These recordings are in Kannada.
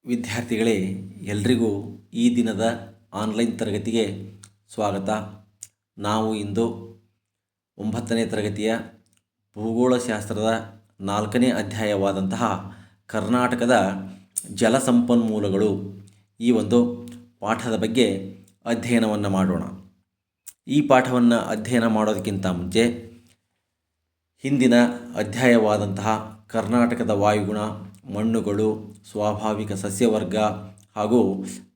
ವಿದ್ಯಾರ್ಥಿಗಳೇ, ಎಲ್ರಿಗೂ ಈ ದಿನದ ಆನ್ಲೈನ್ ತರಗತಿಗೆ ಸ್ವಾಗತ. ನಾವು ಇಂದು 9ನೇ ತರಗತಿಯ ಭೂಗೋಳಶಾಸ್ತ್ರದ 4ನೇ ಅಧ್ಯಾಯವಾದಂತಹ ಕರ್ನಾಟಕದ ಜಲಸಂಪನ್ಮೂಲಗಳು ಈ ಒಂದು ಪಾಠದ ಬಗ್ಗೆ ಅಧ್ಯಯನವನ್ನು ಮಾಡೋಣ. ಈ ಪಾಠವನ್ನು ಅಧ್ಯಯನ ಮಾಡೋದಕ್ಕಿಂತ ಮುಂಚೆ ಹಿಂದಿನ ಅಧ್ಯಾಯವಾದಂತಹ ಕರ್ನಾಟಕದ ವಾಯುಗುಣ, ಮಣ್ಣುಗಳು, ಸ್ವಾಭಾವಿಕ ಸಸ್ಯವರ್ಗ ಹಾಗೂ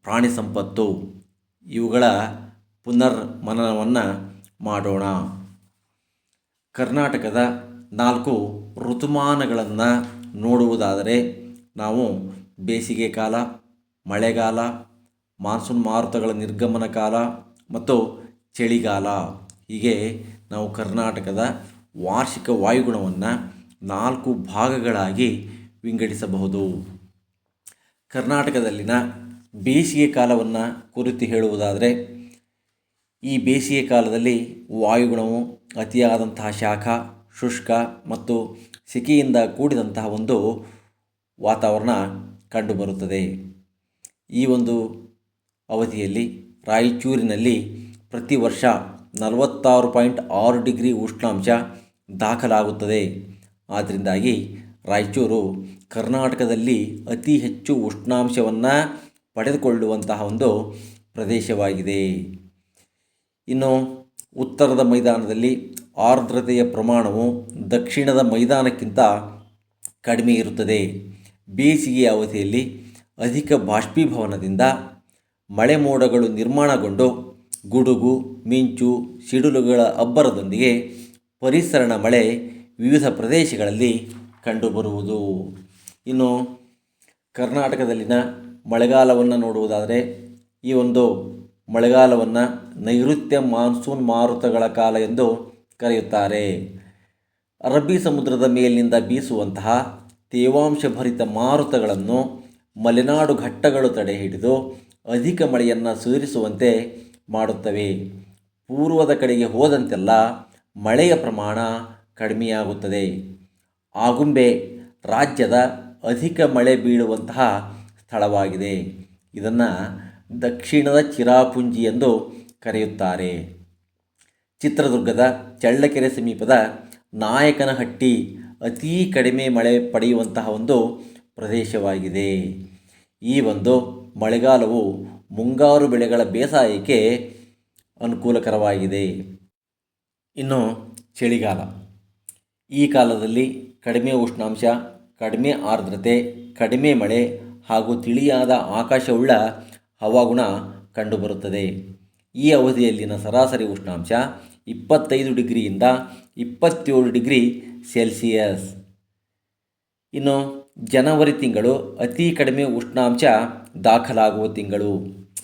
ಪ್ರಾಣಿ ಸಂಪತ್ತು ಇವುಗಳ ಪುನರ್ಮನನವನ್ನು ಮಾಡೋಣ. ಕರ್ನಾಟಕದ 4 ಋತುಮಾನಗಳನ್ನು ನೋಡುವುದಾದರೆ ನಾವು ಬೇಸಿಗೆ ಕಾಲ, ಮಳೆಗಾಲ, ಮಾನ್ಸೂನ್ ಮಾರುತಗಳ ನಿರ್ಗಮನ ಕಾಲ ಮತ್ತು ಚಳಿಗಾಲ ಹೀಗೆ ನಾವು ಕರ್ನಾಟಕದ ವಾರ್ಷಿಕ ವಾಯುಗುಣವನ್ನು 4 ಭಾಗಗಳಾಗಿ ವಿಂಗಡಿಸಬಹುದು. ಕರ್ನಾಟಕದಲ್ಲಿನ ಬೇಸಿಗೆ ಕಾಲವನ್ನು ಕುರಿತು ಹೇಳುವುದಾದರೆ ಈ ಬೇಸಿಗೆ ಕಾಲದಲ್ಲಿ ವಾಯುಗುಣವು ಅತಿಯಾದಂತಹ ಶಾಖ, ಶುಷ್ಕ ಮತ್ತು ಸೆಕೆಯಿಂದ ಕೂಡಿದಂತಹ ಒಂದು ವಾತಾವರಣ ಕಂಡುಬರುತ್ತದೆ. ಈ ಒಂದು ಅವಧಿಯಲ್ಲಿ ರಾಯಚೂರಿನಲ್ಲಿ ಪ್ರತಿ ವರ್ಷ 46.6 ಡಿಗ್ರಿ ಉಷ್ಣಾಂಶ ದಾಖಲಾಗುತ್ತದೆ. ಆದ್ದರಿಂದಾಗಿ ರಾಯಚೂರು ಕರ್ನಾಟಕದಲ್ಲಿ ಅತಿ ಹೆಚ್ಚು ಉಷ್ಣಾಂಶವನ್ನು ಪಡೆದುಕೊಳ್ಳುವಂತಹ ಒಂದು ಪ್ರದೇಶವಾಗಿದೆ. ಇನ್ನು ಉತ್ತರದ ಮೈದಾನದಲ್ಲಿ ಆರ್ದ್ರತೆಯ ಪ್ರಮಾಣವು ದಕ್ಷಿಣದ ಮೈದಾನಕ್ಕಿಂತ ಕಡಿಮೆ ಇರುತ್ತದೆ. ಬೇಸಿಗೆಯ ಅವಧಿಯಲ್ಲಿ ಅಧಿಕ ಬಾಷ್ಪೀಭವನದಿಂದ ಮಳೆ ಮೋಡಗಳು ನಿರ್ಮಾಣಗೊಂಡು ಗುಡುಗು, ಮಿಂಚು, ಸಿಡಿಲುಗಳ ಅಬ್ಬರದೊಂದಿಗೆ ಪರಿಸರಣ ಮಳೆ ವಿವಿಧ ಪ್ರದೇಶಗಳಲ್ಲಿ ಕಂಡುಬರುವುದು. ಇನ್ನು ಕರ್ನಾಟಕದಲ್ಲಿನ ಮಳೆಗಾಲವನ್ನು ನೋಡುವುದಾದರೆ ಈ ಒಂದು ಮಳೆಗಾಲವನ್ನು ನೈಋತ್ಯ ಮಾನ್ಸೂನ್ ಮಾರುತಗಳ ಕಾಲ ಎಂದು ಕರೆಯುತ್ತಾರೆ. ಅರಬ್ಬಿ ಸಮುದ್ರದ ಮೇಲಿನಿಂದ ಬೀಸುವಂತಹ ತೇವಾಂಶಭರಿತ ಮಾರುತಗಳನ್ನು ಮಲೆನಾಡು ಘಟ್ಟಗಳು ತಡೆಹಿಡಿದು ಅಧಿಕ ಮಳೆಯನ್ನು ಸುರಿಸುವಂತೆ ಮಾಡುತ್ತವೆ. ಪೂರ್ವದ ಕಡೆಗೆ ಹೋದಂತೆಲ್ಲ ಮಳೆಯ ಪ್ರಮಾಣ ಕಡಿಮೆಯಾಗುತ್ತದೆ. ಆಗುಂಬೆ ರಾಜ್ಯದ ಅಧಿಕ ಮಳೆ ಬೀಳುವಂತಹ ಸ್ಥಳವಾಗಿದೆ. ಇದನ್ನು ದಕ್ಷಿಣದ ಚಿರಾಪುಂಜಿ ಎಂದು ಕರೆಯುತ್ತಾರೆ. ಚಿತ್ರದುರ್ಗದ ಚಳ್ಳಕೆರೆ ಸಮೀಪದ ನಾಯಕನಹಟ್ಟಿ ಅತೀ ಕಡಿಮೆ ಮಳೆ ಪಡೆಯುವಂತಹ ಒಂದು ಪ್ರದೇಶವಾಗಿದೆ. ಈ ಒಂದು ಮಳೆಗಾಲವು ಮುಂಗಾರು ಬೆಳೆಗಳ ಬೇಸಾಯಕ್ಕೆ ಅನುಕೂಲಕರವಾಗಿದೆ. ಇನ್ನು ಚಳಿಗಾಲ, ಈ ಕಾಲದಲ್ಲಿ ಕಡಿಮೆ ಉಷ್ಣಾಂಶ, ಕಡಿಮೆ ಆರ್ದ್ರತೆ, ಕಡಿಮೆ ಮಳೆ ಹಾಗೂ ತಿಳಿಯಾದ ಆಕಾಶವುಳ್ಳ ಹವಾಗುಣ ಕಂಡುಬರುತ್ತದೆ. ಈ ಅವಧಿಯಲ್ಲಿನ ಸರಾಸರಿ ಉಷ್ಣಾಂಶ 25 ಡಿಗ್ರಿಯಿಂದ 27 ಡಿಗ್ರಿ ಸೆಲ್ಸಿಯಸ್. ಇನ್ನು ಜನವರಿ ತಿಂಗಳು ಅತಿ ಕಡಿಮೆ ಉಷ್ಣಾಂಶ ದಾಖಲಾಗುವ ತಿಂಗಳು.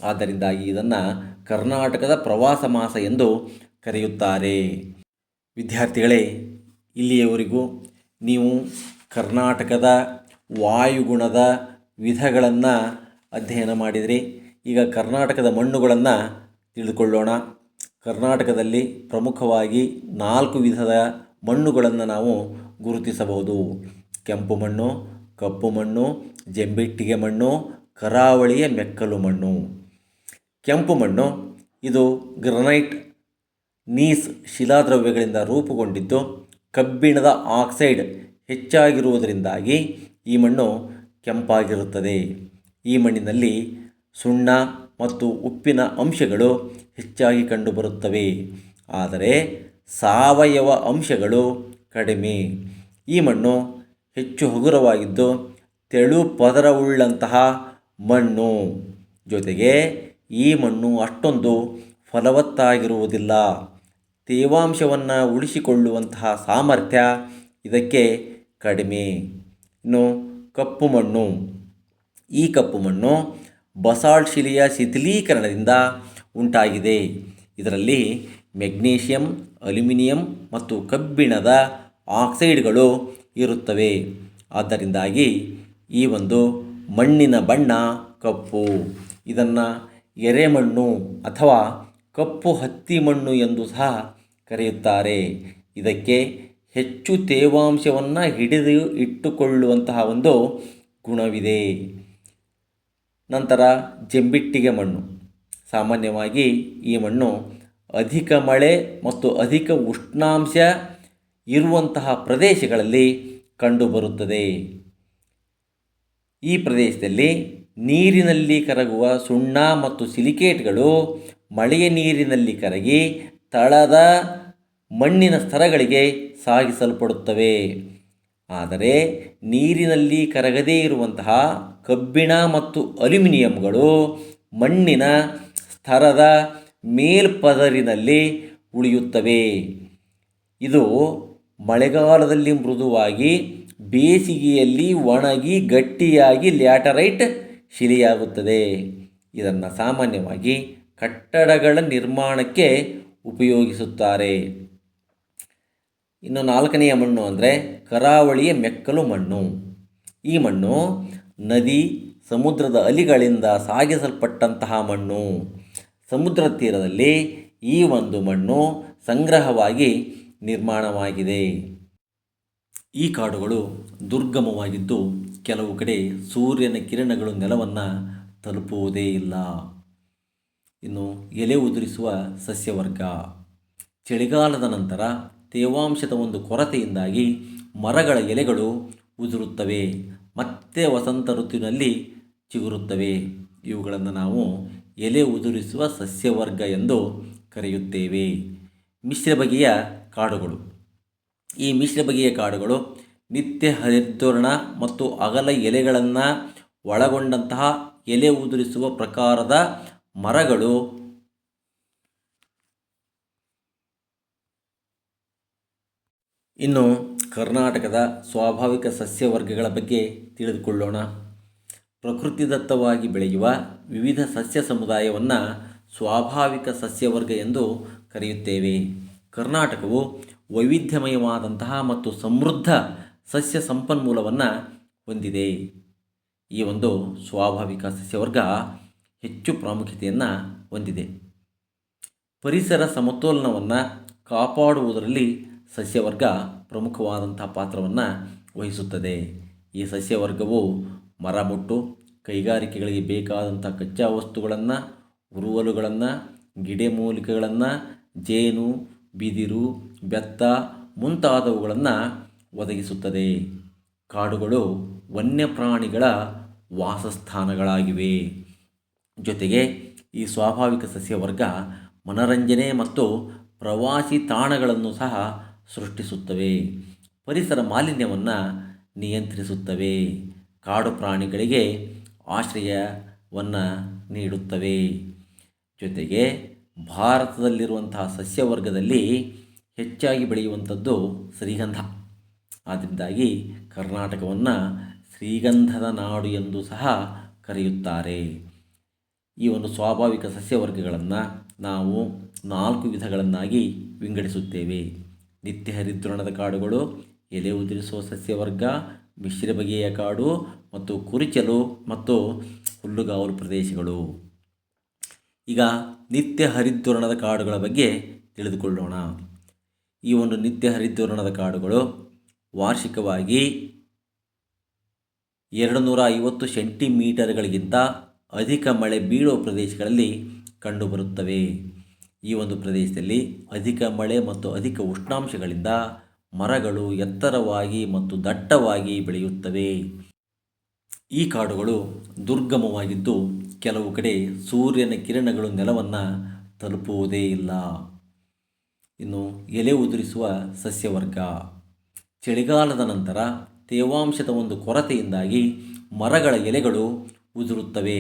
ಆದ್ದರಿಂದಾಗಿ ಇದನ್ನು ಕರ್ನಾಟಕದ ಪ್ರವಾಸ ಮಾಸ ಎಂದು ಕರೆಯುತ್ತಾರೆ. ವಿದ್ಯಾರ್ಥಿಗಳೇ, ಇಲ್ಲಿಯವರೆಗೂ ನೀವು ಕರ್ನಾಟಕದ ವಾಯುಗುಣದ ವಿಧಗಳನ್ನು ಅಧ್ಯಯನ ಮಾಡಿದಿರಿ. ಈಗ ಕರ್ನಾಟಕದ ಮಣ್ಣುಗಳನ್ನು ತಿಳಿದುಕೊಳ್ಳೋಣ. ಕರ್ನಾಟಕದಲ್ಲಿ ಪ್ರಮುಖವಾಗಿ 4 ವಿಧದ ಮಣ್ಣುಗಳನ್ನು ನಾವು ಗುರುತಿಸಬಹುದು. ಕೆಂಪು ಮಣ್ಣು, ಕಪ್ಪು ಮಣ್ಣು, ಜಂಬಿಟ್ಟಿಗೆ ಮಣ್ಣು, ಕರಾವಳಿಯ ಮೆಕ್ಕಲು ಮಣ್ಣು. ಕೆಂಪು ಮಣ್ಣು ಇದು ಗ್ರನೈಟ್, ನೀಸ್ ಶಿಲಾದ್ರವ್ಯಗಳಿಂದ ರೂಪುಗೊಂಡಿದ್ದು ಕಬ್ಬಿಣದ ಆಕ್ಸೈಡ್ ಹೆಚ್ಚಾಗಿರುವುದರಿಂದಾಗಿ ಈ ಮಣ್ಣು ಕೆಂಪಾಗಿರುತ್ತದೆ. ಈ ಮಣ್ಣಿನಲ್ಲಿ ಸುಣ್ಣ ಮತ್ತು ಉಪ್ಪಿನ ಅಂಶಗಳು ಹೆಚ್ಚಾಗಿ ಕಂಡುಬರುತ್ತವೆ. ಆದರೆ ಸಾವಯವ ಅಂಶಗಳು ಕಡಿಮೆ. ಈ ಮಣ್ಣು ಹೆಚ್ಚು ಹಗುರವಾಗಿದ್ದು ತೆಳು ಪದರವುಳ್ಳಂತಹ ಮಣ್ಣು. ಜೊತೆಗೆ ಈ ಮಣ್ಣು ಅಷ್ಟೊಂದು ಫಲವತ್ತಾಗಿರುವುದಿಲ್ಲ. ತೇವಾಂಶವನ್ನು ಉಳಿಸಿಕೊಳ್ಳುವಂತಹ ಸಾಮರ್ಥ್ಯ ಇದಕ್ಕೆ ಕಡಿಮೆ. ಇನ್ನು ಕಪ್ಪು ಮಣ್ಣು, ಈ ಕಪ್ಪು ಮಣ್ಣು ಬಸಾಲ್ಟ್ ಶಿಲೆಯ ಶಿಥಿಲೀಕರಣದಿಂದ ಉಂಟಾಗಿದೆ. ಇದರಲ್ಲಿ ಮೆಗ್ನೀಷಿಯಂ, ಅಲ್ಯೂಮಿನಿಯಂ ಮತ್ತು ಕಬ್ಬಿಣದ ಆಕ್ಸೈಡ್ಗಳು ಇರುತ್ತವೆ. ಆದ್ದರಿಂದಾಗಿ ಈ ಒಂದು ಮಣ್ಣಿನ ಬಣ್ಣ ಕಪ್ಪು. ಇದನ್ನು ಎರೆಮಣ್ಣು ಅಥವಾ ಕಪ್ಪು ಹತ್ತಿ ಮಣ್ಣು ಎಂದು ಸಹ ಕರೆಯುತ್ತಾರೆ. ಇದಕ್ಕೆ ಹೆಚ್ಚು ತೇವಾಂಶವನ್ನು ಹಿಡಿದು ಇಟ್ಟುಕೊಳ್ಳುವಂತಹ ಒಂದು ಗುಣವಿದೆ. ನಂತರ ಜಂಬಿಟ್ಟಿಗೆ ಮಣ್ಣು. ಸಾಮಾನ್ಯವಾಗಿ ಈ ಮಣ್ಣು ಅಧಿಕ ಮಳೆ ಮತ್ತು ಅಧಿಕ ಉಷ್ಣಾಂಶ ಇರುವಂತಹ ಪ್ರದೇಶಗಳಲ್ಲಿ ಕಂಡುಬರುತ್ತದೆ. ಈ ಪ್ರದೇಶದಲ್ಲಿ ನೀರಿನಲ್ಲಿ ಕರಗುವ ಸುಣ್ಣ ಮತ್ತು ಸಿಲಿಕೇಟ್ಗಳು ಮಳೆಯ ನೀರಿನಲ್ಲಿ ಕರಗಿ ತಳದ ಮಣ್ಣಿನ ಸ್ತರಗಳಿಗೆ ಸಾಗಿಸಲ್ಪಡುತ್ತವೆ. ಆದರೆ ನೀರಿನಲ್ಲಿ ಕರಗದೇ ಇರುವಂತಹ ಕಬ್ಬಿಣ ಮತ್ತು ಅಲ್ಯೂಮಿನಿಯಂಗಳು ಮಣ್ಣಿನ ಸ್ತರದ ಮೇಲ್ಪದರಿನಲ್ಲಿ ಉಳಿಯುತ್ತವೆ. ಇದು ಮಳೆಗಾಲದಲ್ಲಿ ಮೃದುವಾಗಿ, ಬೇಸಿಗೆಯಲ್ಲಿ ಒಣಗಿ ಗಟ್ಟಿಯಾಗಿ ಲ್ಯಾಟರೈಟ್ ಶಿಲೆಯಾಗುತ್ತದೆ. ಇದನ್ನು ಸಾಮಾನ್ಯವಾಗಿ ಕಟ್ಟಡಗಳ ನಿರ್ಮಾಣಕ್ಕೆ ಉಪಯೋಗಿಸುತ್ತಾರೆ. ಇನ್ನು ನಾಲ್ಕನೆಯ ಮಣ್ಣು ಅಂದರೆ ಕರಾವಳಿಯ ಮೆಕ್ಕಲು ಮಣ್ಣು. ಈ ಮಣ್ಣು ನದಿ, ಸಮುದ್ರದ ಅಲೆಗಳಿಂದ ಸಾಗಿಸಲ್ಪಟ್ಟಂತಹ ಮಣ್ಣು. ಸಮುದ್ರ ತೀರದಲ್ಲಿ ಈ ಒಂದು ಮಣ್ಣು ಸಂಗ್ರಹವಾಗಿ ನಿರ್ಮಾಣವಾಗಿದೆ. ಈ ಕಾಡುಗಳು ದುರ್ಗಮವಾಗಿದ್ದು ಕೆಲವು ಕಡೆ ಸೂರ್ಯನ ಕಿರಣಗಳು ನೆಲವನ್ನು ತಲುಪುವುದೇ ಇಲ್ಲ. ಇನ್ನು ಎಲೆ ಉದುರಿಸುವ ಸಸ್ಯವರ್ಗ. ಚಳಿಗಾಲದ ನಂತರ ತೇವಾಂಶದ ಒಂದು ಕೊರತೆಯಿಂದಾಗಿ ಮರಗಳ ಎಲೆಗಳು ಉದುರುತ್ತವೆ, ಮತ್ತೆ ವಸಂತ ಋತುವಿನಲ್ಲಿ ಚಿಗುರುತ್ತವೆ. ಇವುಗಳನ್ನು ನಾವು ಎಲೆ ಉದುರಿಸುವ ಸಸ್ಯವರ್ಗ ಎಂದು ಕರೆಯುತ್ತೇವೆ. ಮಿಶ್ರ ಬಗೆಯ ಕಾಡುಗಳು. ಈ ಮಿಶ್ರ ಬಗೆಯ ಕಾಡುಗಳು ನಿತ್ಯ ಹರಿದ್ವರ್ಣ ಮತ್ತು ಅಗಲ ಎಲೆಗಳನ್ನು ಒಳಗೊಂಡಂತಹ ಎಲೆ ಉದುರಿಸುವ ಪ್ರಕಾರದ ಮರಗಳು. ಇನ್ನು ಕರ್ನಾಟಕದ ಸ್ವಾಭಾವಿಕ ಸಸ್ಯವರ್ಗಗಳ ಬಗ್ಗೆ ತಿಳಿದುಕೊಳ್ಳೋಣ. ಪ್ರಕೃತಿದತ್ತವಾಗಿ ಬೆಳೆಯುವ ವಿವಿಧ ಸಸ್ಯ ಸಮುದಾಯವನ್ನು ಸ್ವಾಭಾವಿಕ ಸಸ್ಯವರ್ಗ ಎಂದು ಕರೆಯುತ್ತೇವೆ. ಕರ್ನಾಟಕವು ವೈವಿಧ್ಯಮಯವಾದಂತಹ ಮತ್ತು ಸಮೃದ್ಧ ಸಸ್ಯ ಸಂಪನ್ಮೂಲವನ್ನು ಹೊಂದಿದೆ. ಈ ಒಂದು ಸ್ವಾಭಾವಿಕ ಸಸ್ಯವರ್ಗ ಹೆಚ್ಚು ಪ್ರಾಮುಖ್ಯತೆಯನ್ನು ಹೊಂದಿದೆ. ಪರಿಸರ ಸಮತೋಲನವನ್ನು ಕಾಪಾಡುವುದರಲ್ಲಿ ಸಸ್ಯವರ್ಗ ಪ್ರಮುಖವಾದಂಥ ಪಾತ್ರವನ್ನು ವಹಿಸುತ್ತದೆ. ಈ ಸಸ್ಯವರ್ಗವು ಮರಮುಟ್ಟು, ಕೈಗಾರಿಕೆಗಳಿಗೆ ಬೇಕಾದಂಥ ಕಚ್ಚಾ ವಸ್ತುಗಳನ್ನು, ಉರುವಲುಗಳನ್ನು, ಗಿಡಮೂಲಿಕೆಗಳನ್ನು, ಜೇನು, ಬಿದಿರು, ಬೆತ್ತ ಮುಂತಾದವುಗಳನ್ನು ಒದಗಿಸುತ್ತದೆ. ಕಾಡುಗಳು ವನ್ಯಪ್ರಾಣಿಗಳ ವಾಸಸ್ಥಾನಗಳಾಗಿವೆ. ಜೊತೆಗೆ ಈ ಸ್ವಾಭಾವಿಕ ಸಸ್ಯವರ್ಗ ಮನರಂಜನೆ ಮತ್ತು ಪ್ರವಾಸಿ ತಾಣಗಳನ್ನು ಸಹ ಸೃಷ್ಟಿಸುತ್ತವೆ. ಪರಿಸರ ಮಾಲಿನ್ಯವನ್ನು ನಿಯಂತ್ರಿಸುತ್ತವೆ. ಕಾಡು ಪ್ರಾಣಿಗಳಿಗೆ ಆಶ್ರಯವನ್ನು ನೀಡುತ್ತವೆ. ಜೊತೆಗೆ ಭಾರತದಲ್ಲಿರುವಂತಹ ಸಸ್ಯವರ್ಗದಲ್ಲಿ ಹೆಚ್ಚಾಗಿ ಬೆಳೆಯುವಂಥದ್ದು ಶ್ರೀಗಂಧ. ಆದ್ದರಿಂದಾಗಿ ಕರ್ನಾಟಕವನ್ನು ಶ್ರೀಗಂಧದ ನಾಡು ಎಂದು ಸಹ ಕರೆಯುತ್ತಾರೆ. ಈ ಒಂದು ಸ್ವಾಭಾವಿಕ ಸಸ್ಯವರ್ಗಗಳನ್ನು ನಾವು 4 ವಿಧಗಳನ್ನಾಗಿ ವಿಂಗಡಿಸುತ್ತೇವೆ. ನಿತ್ಯ ಹರಿದ್ವರ್ಣದ ಕಾಡುಗಳು, ಎಲೆ ಉದುರಿಸುವ ಸಸ್ಯವರ್ಗ, ಮಿಶ್ರ ಬಗೆಯ ಕಾಡು ಮತ್ತು ಕುರುಚಲು ಮತ್ತು ಹುಲ್ಲುಗಾವಲು ಪ್ರದೇಶಗಳು. ಈಗ ನಿತ್ಯ ಹರಿದ್ವರ್ಣದ ಕಾಡುಗಳ ಬಗ್ಗೆ ತಿಳಿದುಕೊಳ್ಳೋಣ. ಈ ಒಂದು ನಿತ್ಯ ಹರಿದ್ವರ್ಣದ ಕಾಡುಗಳು ವಾರ್ಷಿಕವಾಗಿ 250 ಸೆಂಟಿಮೀಟರ್ಗಳಿಗಿಂತ ಅಧಿಕ ಮಳೆ ಬೀಳುವ ಪ್ರದೇಶಗಳಲ್ಲಿ ಕಂಡುಬರುತ್ತವೆ. ಈ ಒಂದು ಪ್ರದೇಶದಲ್ಲಿ ಅಧಿಕ ಮಳೆ ಮತ್ತು ಅಧಿಕ ಉಷ್ಣಾಂಶಗಳಿಂದ ಮರಗಳು ಎತ್ತರವಾಗಿ ಮತ್ತು ದಟ್ಟವಾಗಿ ಬೆಳೆಯುತ್ತವೆ. ಈ ಕಾಡುಗಳು ದುರ್ಗಮವಾಗಿದ್ದು ಕೆಲವು ಕಡೆ ಸೂರ್ಯನ ಕಿರಣಗಳು ನೆಲವನ್ನು ತಲುಪುವುದೇ ಇಲ್ಲ. ಇನ್ನು ಎಲೆ ಉದುರಿಸುವ ಸಸ್ಯವರ್ಗ. ಚಳಿಗಾಲದ ನಂತರ ತೇವಾಂಶದ ಒಂದು ಕೊರತೆಯಿಂದಾಗಿ ಮರಗಳ ಎಲೆಗಳು ಉದುರುತ್ತವೆ,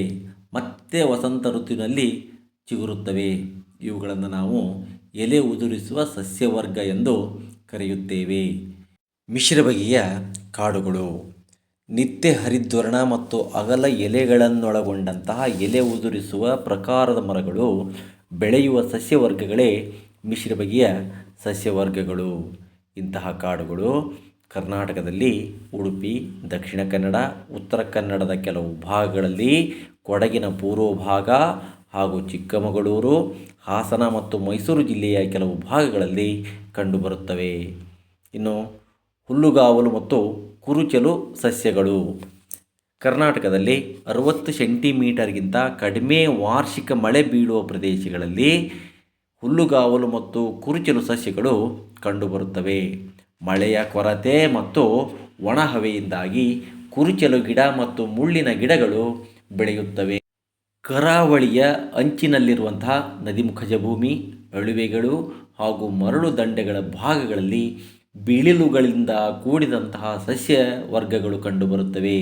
ಮತ್ತೆ ವಸಂತ ಋತುವಿನಲ್ಲಿ ಚಿಗುರುತ್ತವೆ. ಇವುಗಳನ್ನು ನಾವು ಎಲೆ ಉದುರಿಸುವ ಸಸ್ಯವರ್ಗ ಎಂದು ಕರೆಯುತ್ತೇವೆ. ಮಿಶ್ರ ಬಗೆಯ ಕಾಡುಗಳು. ನಿತ್ಯ ಹರಿದ್ವರ್ಣ ಮತ್ತು ಅಗಲ ಎಲೆಗಳನ್ನೊಳಗೊಂಡಂತಹ ಎಲೆ ಉದುರಿಸುವ ಪ್ರಕಾರದ ಮರಗಳು ಬೆಳೆಯುವ ಸಸ್ಯವರ್ಗಗಳೇ ಮಿಶ್ರ ಬಗೆಯ ಸಸ್ಯವರ್ಗಗಳು. ಇಂತಹ ಕಾಡುಗಳು ಕರ್ನಾಟಕದಲ್ಲಿ ಉಡುಪಿ, ದಕ್ಷಿಣ ಕನ್ನಡ, ಉತ್ತರ ಕನ್ನಡದ ಕೆಲವು ಭಾಗಗಳಲ್ಲಿ, ಕೊಡಗಿನ ಪೂರ್ವ ಭಾಗ ಹಾಗೂ ಚಿಕ್ಕಮಗಳೂರು, ಹಾಸನ ಮತ್ತು ಮೈಸೂರು ಜಿಲ್ಲೆಯ ಕೆಲವು ಭಾಗಗಳಲ್ಲಿ ಕಂಡುಬರುತ್ತವೆ. ಇನ್ನು ಹುಲ್ಲುಗಾವಲು ಮತ್ತು ಕುರುಚಲು ಸಸ್ಯಗಳು. ಕರ್ನಾಟಕದಲ್ಲಿ 60 ಸೆಂಟಿಮೀಟರ್ಗಿಂತ ಕಡಿಮೆ ವಾರ್ಷಿಕ ಮಳೆ ಬೀಳುವ ಪ್ರದೇಶಗಳಲ್ಲಿ ಹುಲ್ಲುಗಾವಲು ಮತ್ತು ಕುರುಚಲು ಸಸ್ಯಗಳು ಕಂಡುಬರುತ್ತವೆ. ಮಳೆಯ ಕೊರತೆ ಮತ್ತು ಒಣಹವೆಯಿಂದಾಗಿ ಕುರುಚಲು ಗಿಡ ಮತ್ತು ಮುಳ್ಳಿನ ಗಿಡಗಳು ಬೆಳೆಯುತ್ತವೆ. ಕರಾವಳಿಯ ಅಂಚಿನಲ್ಲಿರುವಂತಹ ನದಿಮುಖಜ ಭೂಮಿ, ಅಳುವೆಗಳು ಹಾಗೂ ಮರಳು ದಂಡೆಗಳ ಭಾಗಗಳಲ್ಲಿ ಬಿಳಿಲುಗಳಿಂದ ಕೂಡಿದಂತಹ ಸಸ್ಯ ವರ್ಗಗಳು ಕಂಡುಬರುತ್ತವೆ.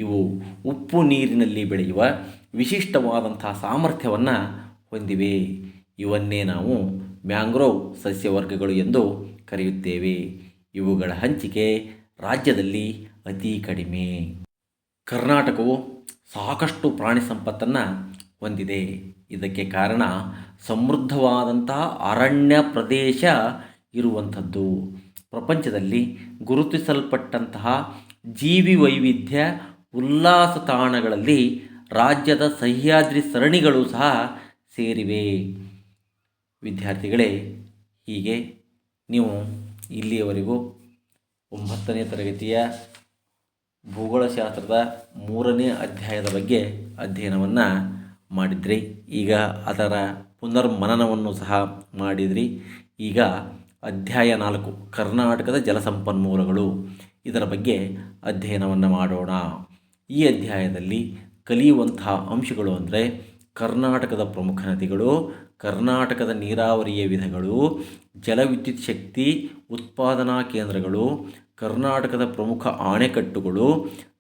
ಇವು ಉಪ್ಪು ನೀರಿನಲ್ಲಿ ಬೆಳೆಯುವ ವಿಶಿಷ್ಟವಾದಂತಹ ಸಾಮರ್ಥ್ಯವನ್ನು ಹೊಂದಿವೆ. ಇವನ್ನೇ ನಾವು ಮ್ಯಾಂಗ್ರೋವ್ ಸಸ್ಯವರ್ಗಗಳು ಎಂದು ಕರೆಯುತ್ತೇವೆ. ಇವುಗಳ ಹಂಚಿಕೆ ರಾಜ್ಯದಲ್ಲಿ ಅತಿ ಕಡಿಮೆ. ಕರ್ನಾಟಕವು ಸಾಕಷ್ಟು ಪ್ರಾಣಿ ಸಂಪತ್ತನ್ನು ಹೊಂದಿದೆ. ಇದಕ್ಕೆ ಕಾರಣ ಸಮೃದ್ಧವಾದಂತಹ ಅರಣ್ಯ ಪ್ರದೇಶ ಇರುವಂಥದ್ದು. ಪ್ರಪಂಚದಲ್ಲಿ ಗುರುತಿಸಲ್ಪಟ್ಟಂತಹ ಜೀವಿ ವೈವಿಧ್ಯ ಉಲ್ಲಾಸ ತಾಣಗಳಲ್ಲಿ ರಾಜ್ಯದ ಸಹ್ಯಾದ್ರಿ ಸರಣಿಗಳು ಸಹ ಸೇರಿವೆ. ವಿದ್ಯಾರ್ಥಿಗಳೇ, ಹೀಗೆ ನೀವು ಇಲ್ಲಿಯವರೆಗೂ 9ನೇ ತರಗತಿಯ ಭೂಗೋಳಶಾಸ್ತ್ರದ 3ನೇ ಅಧ್ಯಾಯದ ಬಗ್ಗೆ ಅಧ್ಯಯನವನ್ನು ಮಾಡಿದ್ರಿ. ಈಗ ಅದರ ಪುನರ್ಮನನವನ್ನು ಸಹ ಮಾಡಿದ್ರಿ. ಈಗ ಅಧ್ಯಾಯ 4 ಕರ್ನಾಟಕದ ಜಲಸಂಪನ್ಮೂಲಗಳು, ಇದರ ಬಗ್ಗೆ ಅಧ್ಯಯನವನ್ನು ಮಾಡೋಣ. ಈ ಅಧ್ಯಾಯದಲ್ಲಿ ಕಲಿಯುವಂತಹ ಅಂಶಗಳು ಅಂದರೆ ಕರ್ನಾಟಕದ ಪ್ರಮುಖ ನದಿಗಳು, ಕರ್ನಾಟಕದ ನೀರಾವರಿಯ ವಿಧಗಳು, ಜಲವಿದ್ಯುತ್ ಶಕ್ತಿ ಉತ್ಪಾದನಾ ಕೇಂದ್ರಗಳು, ಕರ್ನಾಟಕದ ಪ್ರಮುಖ ಅಣೆಕಟ್ಟುಗಳು,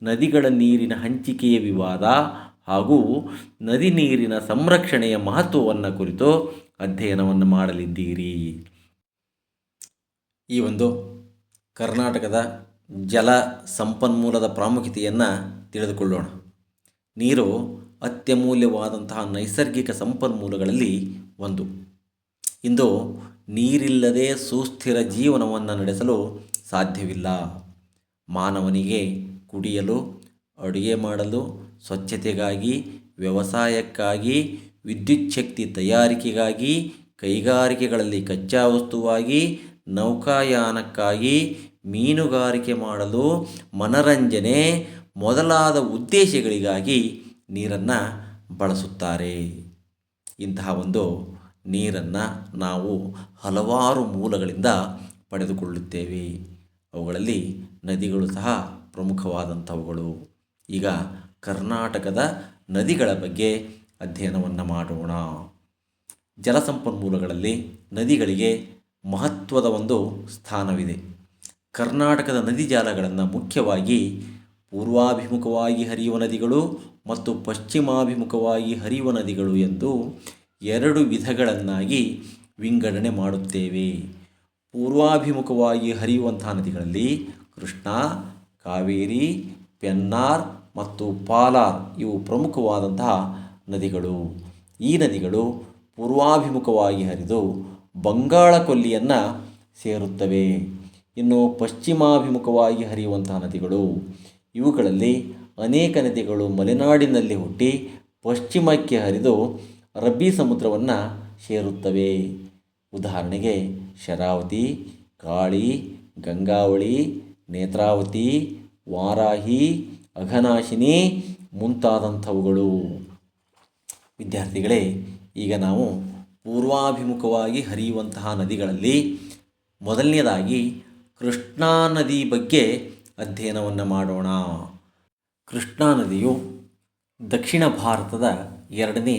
ನದಿಗಳ ನೀರಿನ ಹಂಚಿಕೆಯ ವಿವಾದ ಹಾಗೂ ನದಿ ನೀರಿನ ಸಂರಕ್ಷಣೆಯ ಮಹತ್ವವನ್ನು ಕುರಿತು ಅಧ್ಯಯನವನ್ನು ಮಾಡಲಿದ್ದೀರಿ. ಈ ಒಂದು ಕರ್ನಾಟಕದ ಜಲ ಸಂಪನ್ಮೂಲದ ಪ್ರಾಮುಖ್ಯತೆಯನ್ನು ತಿಳಿದುಕೊಳ್ಳೋಣ. ನೀರು ಅತ್ಯಮೂಲ್ಯವಾದಂತಹ ನೈಸರ್ಗಿಕ ಸಂಪನ್ಮೂಲಗಳಲ್ಲಿ ಒಂದು. ಇಂದು ನೀರಿಲ್ಲದೆ ಸುಸ್ಥಿರ ಜೀವನವನ್ನು ನಡೆಸಲು ಸಾಧ್ಯವಿಲ್ಲ. ಮಾನವನಿಗೆ ಕುಡಿಯಲು, ಅಡುಗೆ ಮಾಡಲು, ಸ್ವಚ್ಛತೆಗಾಗಿ, ವ್ಯವಸಾಯಕ್ಕಾಗಿ, ವಿದ್ಯುತ್ ಶಕ್ತಿ ತಯಾರಿಕೆಗಾಗಿ, ಕೈಗಾರಿಕೆಗಳಲ್ಲಿ ಕಚ್ಚಾ ವಸ್ತುವಾಗಿ, ನೌಕಾಯಾನಕ್ಕಾಗಿ, ಮೀನುಗಾರಿಕೆ ಮಾಡಲು, ಮನರಂಜನೆ ಮೊದಲಾದ ಉದ್ದೇಶಗಳಿಗಾಗಿ ನೀರನ್ನು ಬಳಸುತ್ತಾರೆ. ಇಂತಹ ಒಂದು ನೀರನ್ನು ನಾವು ಹಲವಾರು ಮೂಲಗಳಿಂದ ಪಡೆದುಕೊಳ್ಳುತ್ತೇವೆ. ಅವುಗಳಲ್ಲಿ ನದಿಗಳು ಸಹ ಪ್ರಮುಖವಾದಂಥವುಗಳು. ಈಗ ಕರ್ನಾಟಕದ ನದಿಗಳ ಬಗ್ಗೆ ಅಧ್ಯಯನವನ್ನು ಮಾಡೋಣ. ಜಲಸಂಪನ್ಮೂಲಗಳಲ್ಲಿ ನದಿಗಳಿಗೆ ಮಹತ್ವದ ಒಂದು ಸ್ಥಾನವಿದೆ. ಕರ್ನಾಟಕದ ನದಿ ಜಾಲಗಳನ್ನು ಮುಖ್ಯವಾಗಿ ಪೂರ್ವಾಭಿಮುಖವಾಗಿ ಹರಿಯುವ ನದಿಗಳು ಮತ್ತು ಪಶ್ಚಿಮಾಭಿಮುಖವಾಗಿ ಹರಿಯುವ ನದಿಗಳು ಎಂದು 2 ವಿಧಗಳನ್ನಾಗಿ ವಿಂಗಡಣೆ ಮಾಡುತ್ತೇವೆ. ಪೂರ್ವಾಭಿಮುಖವಾಗಿ ಹರಿಯುವಂತಹ ನದಿಗಳಲ್ಲಿ ಕೃಷ್ಣಾ, ಕಾವೇರಿ, ಪೆನ್ನಾರ್ ಮತ್ತು ಪಾಲಾರ್ ಇವು ಪ್ರಮುಖವಾದಂತಹ ನದಿಗಳು. ಈ ನದಿಗಳು ಪೂರ್ವಾಭಿಮುಖವಾಗಿ ಹರಿದು ಬಂಗಾಳ ಕೊಲ್ಲಿಯನ್ನು ಸೇರುತ್ತವೆ. ಇನ್ನು ಪಶ್ಚಿಮಾಭಿಮುಖವಾಗಿ ಹರಿಯುವಂತಹ ನದಿಗಳು, ಇವುಗಳಲ್ಲಿ ಅನೇಕ ನದಿಗಳು ಮಲೆನಾಡಿನಲ್ಲಿ ಹುಟ್ಟಿ ಪಶ್ಚಿಮಕ್ಕೆ ಹರಿದು ಅರಬ್ಬಿ ಸಮುದ್ರವನ್ನು ಸೇರುತ್ತವೆ. ಉದಾಹರಣೆಗೆ ಶರಾವತಿ, ಕಾಳಿ, ಗಂಗಾವಳಿ, ನೇತ್ರಾವತಿ, ವಾರಾಹಿ, ಅಘನಾಶಿನಿ ಮುಂತಾದಂಥವುಗಳು. ವಿದ್ಯಾರ್ಥಿಗಳೇ, ಈಗ ನಾವು ಪೂರ್ವಾಭಿಮುಖವಾಗಿ ಹರಿಯುವಂತಹ ನದಿಗಳಲ್ಲಿ ಮೊದಲನೇದಾಗಿ ಕೃಷ್ಣಾ ನದಿ ಬಗ್ಗೆ ಅಧ್ಯಯನವನ್ನು ಮಾಡೋಣ. ಕೃಷ್ಣಾ ನದಿಯು ದಕ್ಷಿಣ ಭಾರತದ 2ನೇ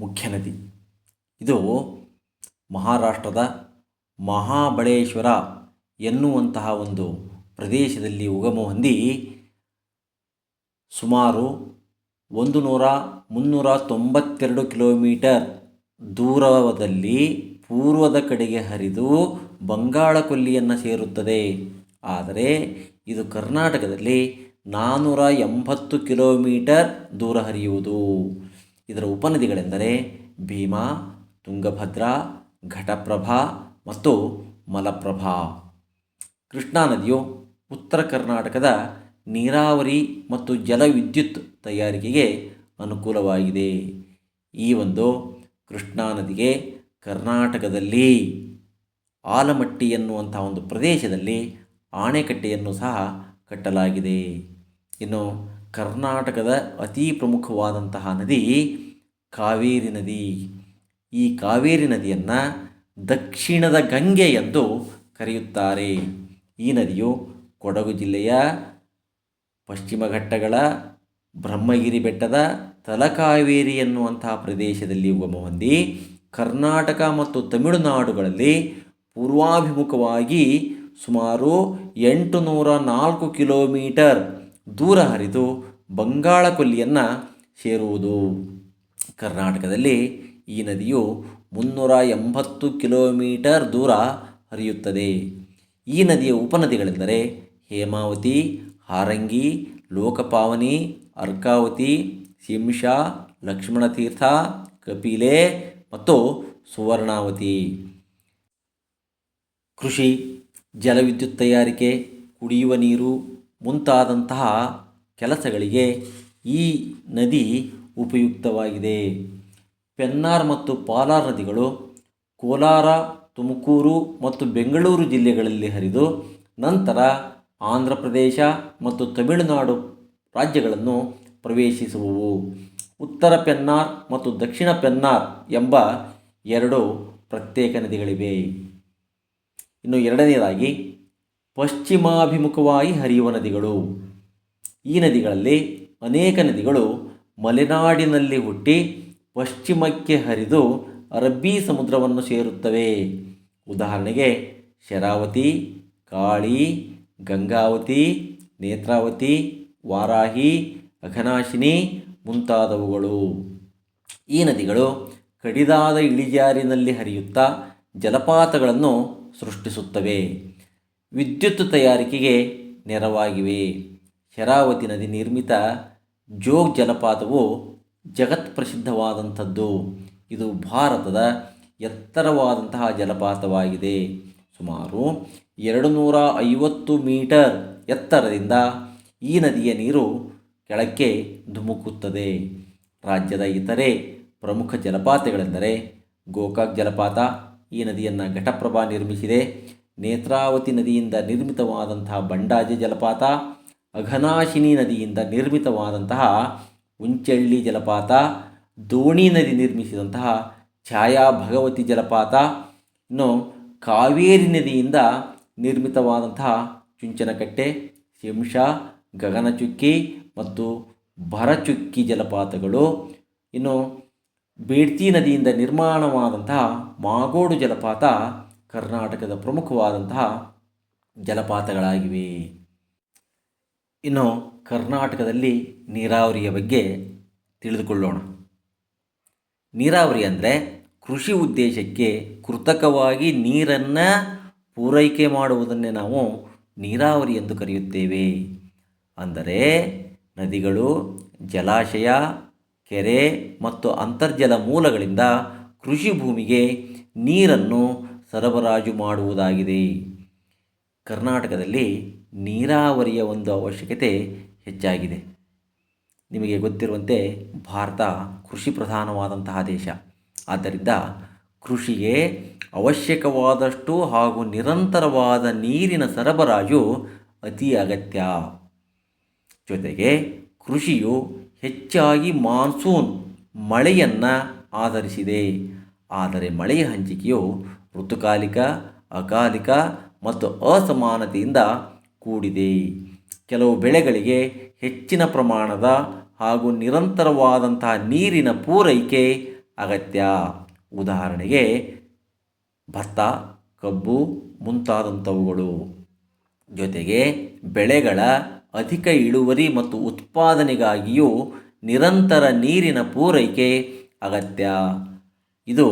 ಮುಖ್ಯ ನದಿ. ಇದು ಮಹಾರಾಷ್ಟ್ರದ ಮಹಾಬಳೇಶ್ವರ ಎನ್ನುವಂತಹ ಒಂದು ಪ್ರದೇಶದಲ್ಲಿ ಉಗಮ ಹೊಂದಿ ಸುಮಾರು 392 ಕಿಲೋಮೀಟರ್ ದೂರದಲ್ಲಿ ಪೂರ್ವದ ಕಡೆಗೆ ಹರಿದು ಬಂಗಾಳ ಕೊಲ್ಲಿಯನ್ನು ಸೇರುತ್ತದೆ. ಆದರೆ ಇದು ಕರ್ನಾಟಕದಲ್ಲಿ 480 ಕಿಲೋಮೀಟರ್ ದೂರ ಹರಿಯುವುದು. ಇದರ ಉಪನದಿಗಳೆಂದರೆ ಭೀಮಾ, ತುಂಗಭದ್ರಾ, ಘಟಪ್ರಭಾ ಮತ್ತು ಮಲಪ್ರಭಾ. ಕೃಷ್ಣಾ ನದಿಯು ಉತ್ತರ ಕರ್ನಾಟಕದ ನೀರಾವರಿ ಮತ್ತು ಜಲವಿದ್ಯುತ್ ತಯಾರಿಕೆಗೆ ಅನುಕೂಲವಾಗಿದೆ. ಈ ಒಂದು ಕೃಷ್ಣಾ ನದಿಗೆ ಕರ್ನಾಟಕದಲ್ಲಿ ಆಲಮಟ್ಟಿ ಎನ್ನುವಂಥ ಒಂದು ಪ್ರದೇಶದಲ್ಲಿ ಅಣೆಕಟ್ಟೆಯನ್ನು ಸಹ ಕಟ್ಟಲಾಗಿದೆ. ಇನ್ನು ಕರ್ನಾಟಕದ ಅತಿ ಪ್ರಮುಖವಾದಂತಹ ನದಿ ಕಾವೇರಿ ನದಿ. ಈ ಕಾವೇರಿ ನದಿಯನ್ನು ದಕ್ಷಿಣದ ಗಂಗೆ ಎಂದು ಕರೆಯುತ್ತಾರೆ. ಈ ನದಿಯು ಕೊಡಗು ಜಿಲ್ಲೆಯ ಪಶ್ಚಿಮ ಘಟ್ಟಗಳ ಬ್ರಹ್ಮಗಿರಿ ಬೆಟ್ಟದ ತಲಕಾವೇರಿ ಎನ್ನುವಂತಹ ಪ್ರದೇಶದಲ್ಲಿ ಉಗಮ ಹೊಂದಿ ಕರ್ನಾಟಕ ಮತ್ತು ತಮಿಳುನಾಡುಗಳಲ್ಲಿ ಪೂರ್ವಾಭಿಮುಖವಾಗಿ ಸುಮಾರು 804 ಕಿಲೋಮೀಟರ್ ದೂರ ಹರಿದು ಬಂಗಾಳ ಕೊಲ್ಲಿಯನ್ನು ಸೇರುವುದು. ಕರ್ನಾಟಕದಲ್ಲಿ ಈ ನದಿಯು 380 ಕಿಲೋಮೀಟರ್ ದೂರ ಹರಿಯುತ್ತದೆ. ಈ ನದಿಯ ಉಪನದಿಗಳೆಂದರೆ ಹೇಮಾವತಿ, ಹಾರಂಗಿ, ಲೋಕಪಾವನಿ, ಅರ್ಕಾವತಿ, ಶಿಂಷಾ, ಲಕ್ಷ್ಮಣತೀರ್ಥ, ಕಪಿಲೆ ಮತ್ತು ಸುವರ್ಣಾವತಿ. ಕೃಷಿ, ಜಲವಿದ್ಯುತ್ ತಯಾರಿಕೆ, ಕುಡಿಯುವ ನೀರು ಮುಂತಾದಂತಹ ಕೆಲಸಗಳಿಗೆ ಈ ನದಿ ಉಪಯುಕ್ತವಾಗಿದೆ. ಪೆನ್ನಾರ್ ಮತ್ತು ಪಾಲಾರ್ ನದಿಗಳು ಕೋಲಾರ, ತುಮಕೂರು ಮತ್ತು ಬೆಂಗಳೂರು ಜಿಲ್ಲೆಗಳಲ್ಲಿ ಹರಿದು ನಂತರ ಆಂಧ್ರ ಪ್ರದೇಶ ಮತ್ತು ತಮಿಳುನಾಡು ರಾಜ್ಯಗಳನ್ನು ಪ್ರವೇಶಿಸುವವು. ಉತ್ತರ ಪೆನ್ನಾರ್ ಮತ್ತು ದಕ್ಷಿಣ ಪೆನ್ನಾರ್ ಎಂಬ 2 ಪ್ರತ್ಯೇಕ ನದಿಗಳಿವೆ. ಇನ್ನು ಎರಡನೆಯದಾಗಿ ಪಶ್ಚಿಮಾಭಿಮುಖವಾಗಿ ಹರಿಯುವ ನದಿಗಳು. ಈ ನದಿಗಳಲ್ಲಿ ಅನೇಕ ನದಿಗಳು ಮಲೆನಾಡಿನಲ್ಲಿ ಹುಟ್ಟಿ ಪಶ್ಚಿಮಕ್ಕೆ ಹರಿದು ಅರಬ್ಬಿ ಸಮುದ್ರವನ್ನು ಸೇರುತ್ತವೆ. ಉದಾಹರಣೆಗೆ ಶರಾವತಿ, ಕಾಳಿ, ಗಂಗಾವತಿ, ನೇತ್ರಾವತಿ, ವಾರಾಹಿ, ಅಘನಾಶಿನಿ ಮುಂತಾದವುಗಳು. ಈ ನದಿಗಳು ಕಡಿದಾದ ಇಳಿಜಾರಿನಲ್ಲಿ ಹರಿಯುತ್ತಾ ಜಲಪಾತಗಳನ್ನು ಸೃಷ್ಟಿಸುತ್ತವೆ. ವಿದ್ಯುತ್ ತಯಾರಿಕೆಗೆ ನೆರವಾಗಿವೆ. ಶರಾವತಿ ನದಿ ನಿರ್ಮಿತ ಜೋಗ್ ಜಲಪಾತವು ಜಗತ್ ಪ್ರಸಿದ್ಧವಾದಂಥದ್ದು. ಇದು ಭಾರತದ ಎತ್ತರವಾದಂತಹ ಜಲಪಾತವಾಗಿದೆ. ಸುಮಾರು 250 ಮೀಟರ್ ಎತ್ತರದಿಂದ ಈ ನದಿಯ ನೀರು ಕೆಳಕ್ಕೆ ಧುಮುಕುತ್ತದೆ. ರಾಜ್ಯದ ಇತರೆ ಪ್ರಮುಖ ಜಲಪಾತಗಳೆಂದರೆ ಗೋಕಾಕ್ ಜಲಪಾತ, ಈ ನದಿಯನ್ನು ಘಟಪ್ರಭಾ ನಿರ್ಮಿಸಿದೆ. ನೇತ್ರಾವತಿ ನದಿಯಿಂದ ನಿರ್ಮಿತವಾದಂತಹ ಬಂಡಾಜೆ ಜಲಪಾತ, ಅಘನಾಶಿನಿ ನದಿಯಿಂದ ನಿರ್ಮಿತವಾದಂತಹ ಉಂಚಳ್ಳಿ ಜಲಪಾತ, ದೋಣಿ ನದಿ ನಿರ್ಮಿಸಿದಂತಹ ಛಾಯಾ ಭಗವತಿ ಜಲಪಾತ, ಇನ್ನು ಕಾವೇರಿ ನದಿಯಿಂದ ನಿರ್ಮಿತವಾದಂತಹ ಚುಂಚನಕಟ್ಟೆ, ಶಿಂಷಾ, ಗಗನಚುಕ್ಕಿ ಮತ್ತು ಭರಚುಕ್ಕಿ ಜಲಪಾತಗಳು, ಇನ್ನು ಬೇಡ್ತಿ ನದಿಯಿಂದ ನಿರ್ಮಾಣವಾದಂತಹ ಮಾಗೋಡು ಜಲಪಾತ ಕರ್ನಾಟಕದ ಪ್ರಮುಖವಾದಂತಹ ಜಲಪಾತಗಳಾಗಿವೆ. ಇನ್ನು ಕರ್ನಾಟಕದಲ್ಲಿ ನೀರಾವರಿಯ ಬಗ್ಗೆ ತಿಳಿದುಕೊಳ್ಳೋಣ. ನೀರಾವರಿ ಅಂದರೆ ಕೃಷಿ ಉದ್ದೇಶಕ್ಕೆ ಕೃತಕವಾಗಿ ನೀರನ್ನು ಪೂರೈಕೆ ಮಾಡುವುದನ್ನೇ ನಾವು ನೀರಾವರಿ ಎಂದು ಕರೆಯುತ್ತೇವೆ. ಅಂದರೆ ನದಿಗಳು, ಜಲಾಶಯ, ಕೆರೆ ಮತ್ತು ಅಂತರ್ಜಲ ಮೂಲಗಳಿಂದ ಕೃಷಿ ಭೂಮಿಗೆ ನೀರನ್ನು ಸರಬರಾಜು ಮಾಡುವುದಾಗಿದೆ. ಕರ್ನಾಟಕದಲ್ಲಿ ನೀರಾವರಿಯ ಒಂದು ಅವಶ್ಯಕತೆ ಹೆಚ್ಚಾಗಿದೆ. ನಿಮಗೆ ಗೊತ್ತಿರುವಂತೆ ಭಾರತ ಕೃಷಿ ಪ್ರಧಾನವಾದಂತಹ ದೇಶ. ಆದ್ದರಿಂದ ಕೃಷಿಗೆ ಅವಶ್ಯಕವಾದಷ್ಟು ಹಾಗೂ ನಿರಂತರವಾದ ನೀರಿನ ಸರಬರಾಜು ಅತಿ ಅಗತ್ಯ. ಜೊತೆಗೆ ಕೃಷಿಯು ಹೆಚ್ಚಾಗಿ ಮಾನ್ಸೂನ್ ಮಳೆಯನ್ನು ಆಧರಿಸಿದೆ. ಆದರೆ ಮಳೆಯ ಹಂಚಿಕೆಯು ಋತುಕಾಲಿಕ, ಅಕಾಲಿಕ ಮತ್ತು ಅಸಮಾನತೆಯಿಂದ ಕೂಡಿದೆ. ಕೆಲವು ಬೆಳೆಗಳಿಗೆ ಹೆಚ್ಚಿನ ಪ್ರಮಾಣದ ಹಾಗೂ ನಿರಂತರವಾದಂತಹ ನೀರಿನ ಪೂರೈಕೆ ಅಗತ್ಯ. ಉದಾಹರಣೆಗೆ ಭತ್ತ, ಕಬ್ಬು ಮುಂತಾದಂಥವುಗಳು. ಜೊತೆಗೆ ಬೆಳೆಗಳ ಅಧಿಕ ಇಳುವರಿ ಮತ್ತು ಉತ್ಪಾದನೆಗಾಗಿಯೂ ನಿರಂತರ ನೀರಿನ ಪೂರೈಕೆ ಅಗತ್ಯ. ಇದು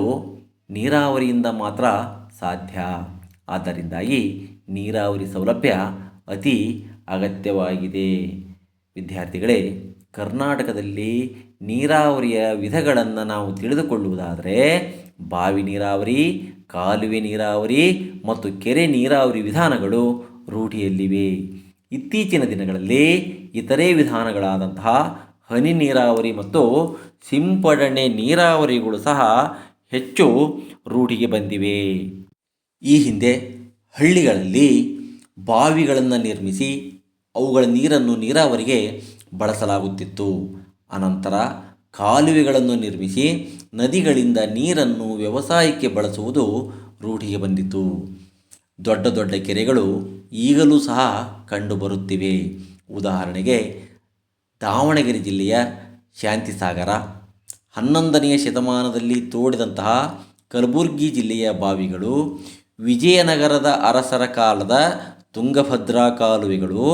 ನೀರಾವರಿಯಿಂದ ಮಾತ್ರ ಸಾಧ್ಯ. ಆದ್ದರಿಂದಾಗಿ ನೀರಾವರಿ ಸೌಲಭ್ಯ ಅತಿ ಅಗತ್ಯವಾಗಿದೆ. ವಿದ್ಯಾರ್ಥಿಗಳೇ, ಕರ್ನಾಟಕದಲ್ಲಿ ನೀರಾವರಿಯ ವಿಧಗಳನ್ನು ನಾವು ತಿಳಿದುಕೊಳ್ಳುವುದಾದರೆ ಬಾವಿ ನೀರಾವರಿ, ಕಾಲುವೆ ನೀರಾವರಿ ಮತ್ತು ಕೆರೆ ನೀರಾವರಿ ವಿಧಾನಗಳು ರೂಢಿಯಲ್ಲಿವೆ. ಇತ್ತೀಚಿನ ದಿನಗಳಲ್ಲಿ ಇತರೆ ವಿಧಾನಗಳಾದಂತಹ ಹನಿ ನೀರಾವರಿ ಮತ್ತು ಸಿಂಪಡಣೆ ನೀರಾವರಿಗಳು ಸಹ ಹೆಚ್ಚು ರೂಢಿಗೆ ಬಂದಿವೆ. ಈ ಹಿಂದೆ ಹಳ್ಳಿಗಳಲ್ಲಿ ಬಾವಿಗಳನ್ನು ನಿರ್ಮಿಸಿ ಅವುಗಳ ನೀರನ್ನು ನೀರಾವರಿಗೆ ಬಳಸಲಾಗುತ್ತಿತ್ತು. ಅನಂತರ ಕಾಲುವೆಗಳನ್ನು ನಿರ್ಮಿಸಿ ನದಿಗಳಿಂದ ನೀರನ್ನು ವ್ಯವಸಾಯಕ್ಕೆ ಬಳಸುವುದು ರೂಢಿಗೆ ಬಂದಿತು. ದೊಡ್ಡ ದೊಡ್ಡ ಕೆರೆಗಳು ಈಗಲೂ ಸಹ ಕಂಡುಬರುತ್ತಿವೆ. ಉದಾಹರಣೆಗೆ ದಾವಣಗೆರೆ ಜಿಲ್ಲೆಯ ಶಾಂತಿಸಾಗರ, 11ನೆಯ ಶತಮಾನದಲ್ಲಿ ತೋಡಿದಂತಹ ಕಲಬುರಗಿ ಜಿಲ್ಲೆಯ ಬಾವಿಗಳು, ವಿಜಯನಗರದ ಅರಸರ ಕಾಲದ ತುಂಗಭದ್ರಾ ಕಾಲುವೆಗಳು,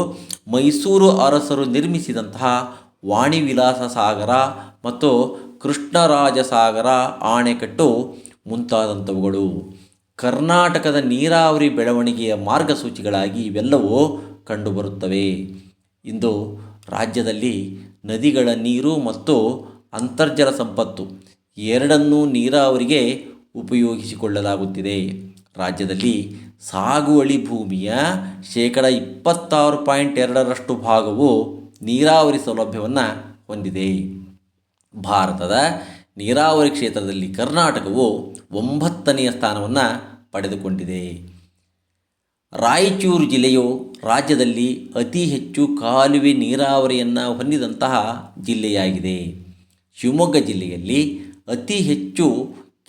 ಮೈಸೂರು ಅರಸರು ನಿರ್ಮಿಸಿದಂತಹ ವಾಣಿವಿಲಾಸ ಸಾಗರ ಮತ್ತು ಕೃಷ್ಣರಾಜ ಸಾಗರ ಅಣೆಕಟ್ಟು ಮುಂತಾದಂಥವುಗಳು ಕರ್ನಾಟಕದ ನೀರಾವರಿ ಬೆಳವಣಿಗೆಯ ಮಾರ್ಗಸೂಚಿಗಳಾಗಿ ಇವೆಲ್ಲವೂ ಕಂಡುಬರುತ್ತವೆ. ಇಂದು ರಾಜ್ಯದಲ್ಲಿ ನದಿಗಳ ನೀರು ಮತ್ತು ಅಂತರ್ಜಲ ಸಂಪತ್ತು ಎರಡನ್ನೂ ನೀರಾವರಿಗೆ ಉಪಯೋಗಿಸಿಕೊಳ್ಳಲಾಗುತ್ತಿದೆ. ರಾಜ್ಯದಲ್ಲಿ ಸಾಗುವಳಿ ಭೂಮಿಯ 26.2% ಭಾಗವು ನೀರಾವರಿ ಸೌಲಭ್ಯವನ್ನು ಹೊಂದಿದೆ. ಭಾರತದ ನೀರಾವರಿ ಕ್ಷೇತ್ರದಲ್ಲಿ ಕರ್ನಾಟಕವು 9ನೆಯ ಸ್ಥಾನವನ್ನು ಪಡೆದುಕೊಂಡಿದೆ. ರಾಯಚೂರು ಜಿಲ್ಲೆಯು ರಾಜ್ಯದಲ್ಲಿ ಅತಿ ಹೆಚ್ಚು ಕಾಲುವೆ ನೀರಾವರಿಯನ್ನು ಹೊಂದಿದಂತಹ ಜಿಲ್ಲೆಯಾಗಿದೆ. ಶಿವಮೊಗ್ಗ ಜಿಲ್ಲೆಯಲ್ಲಿ ಅತಿ ಹೆಚ್ಚು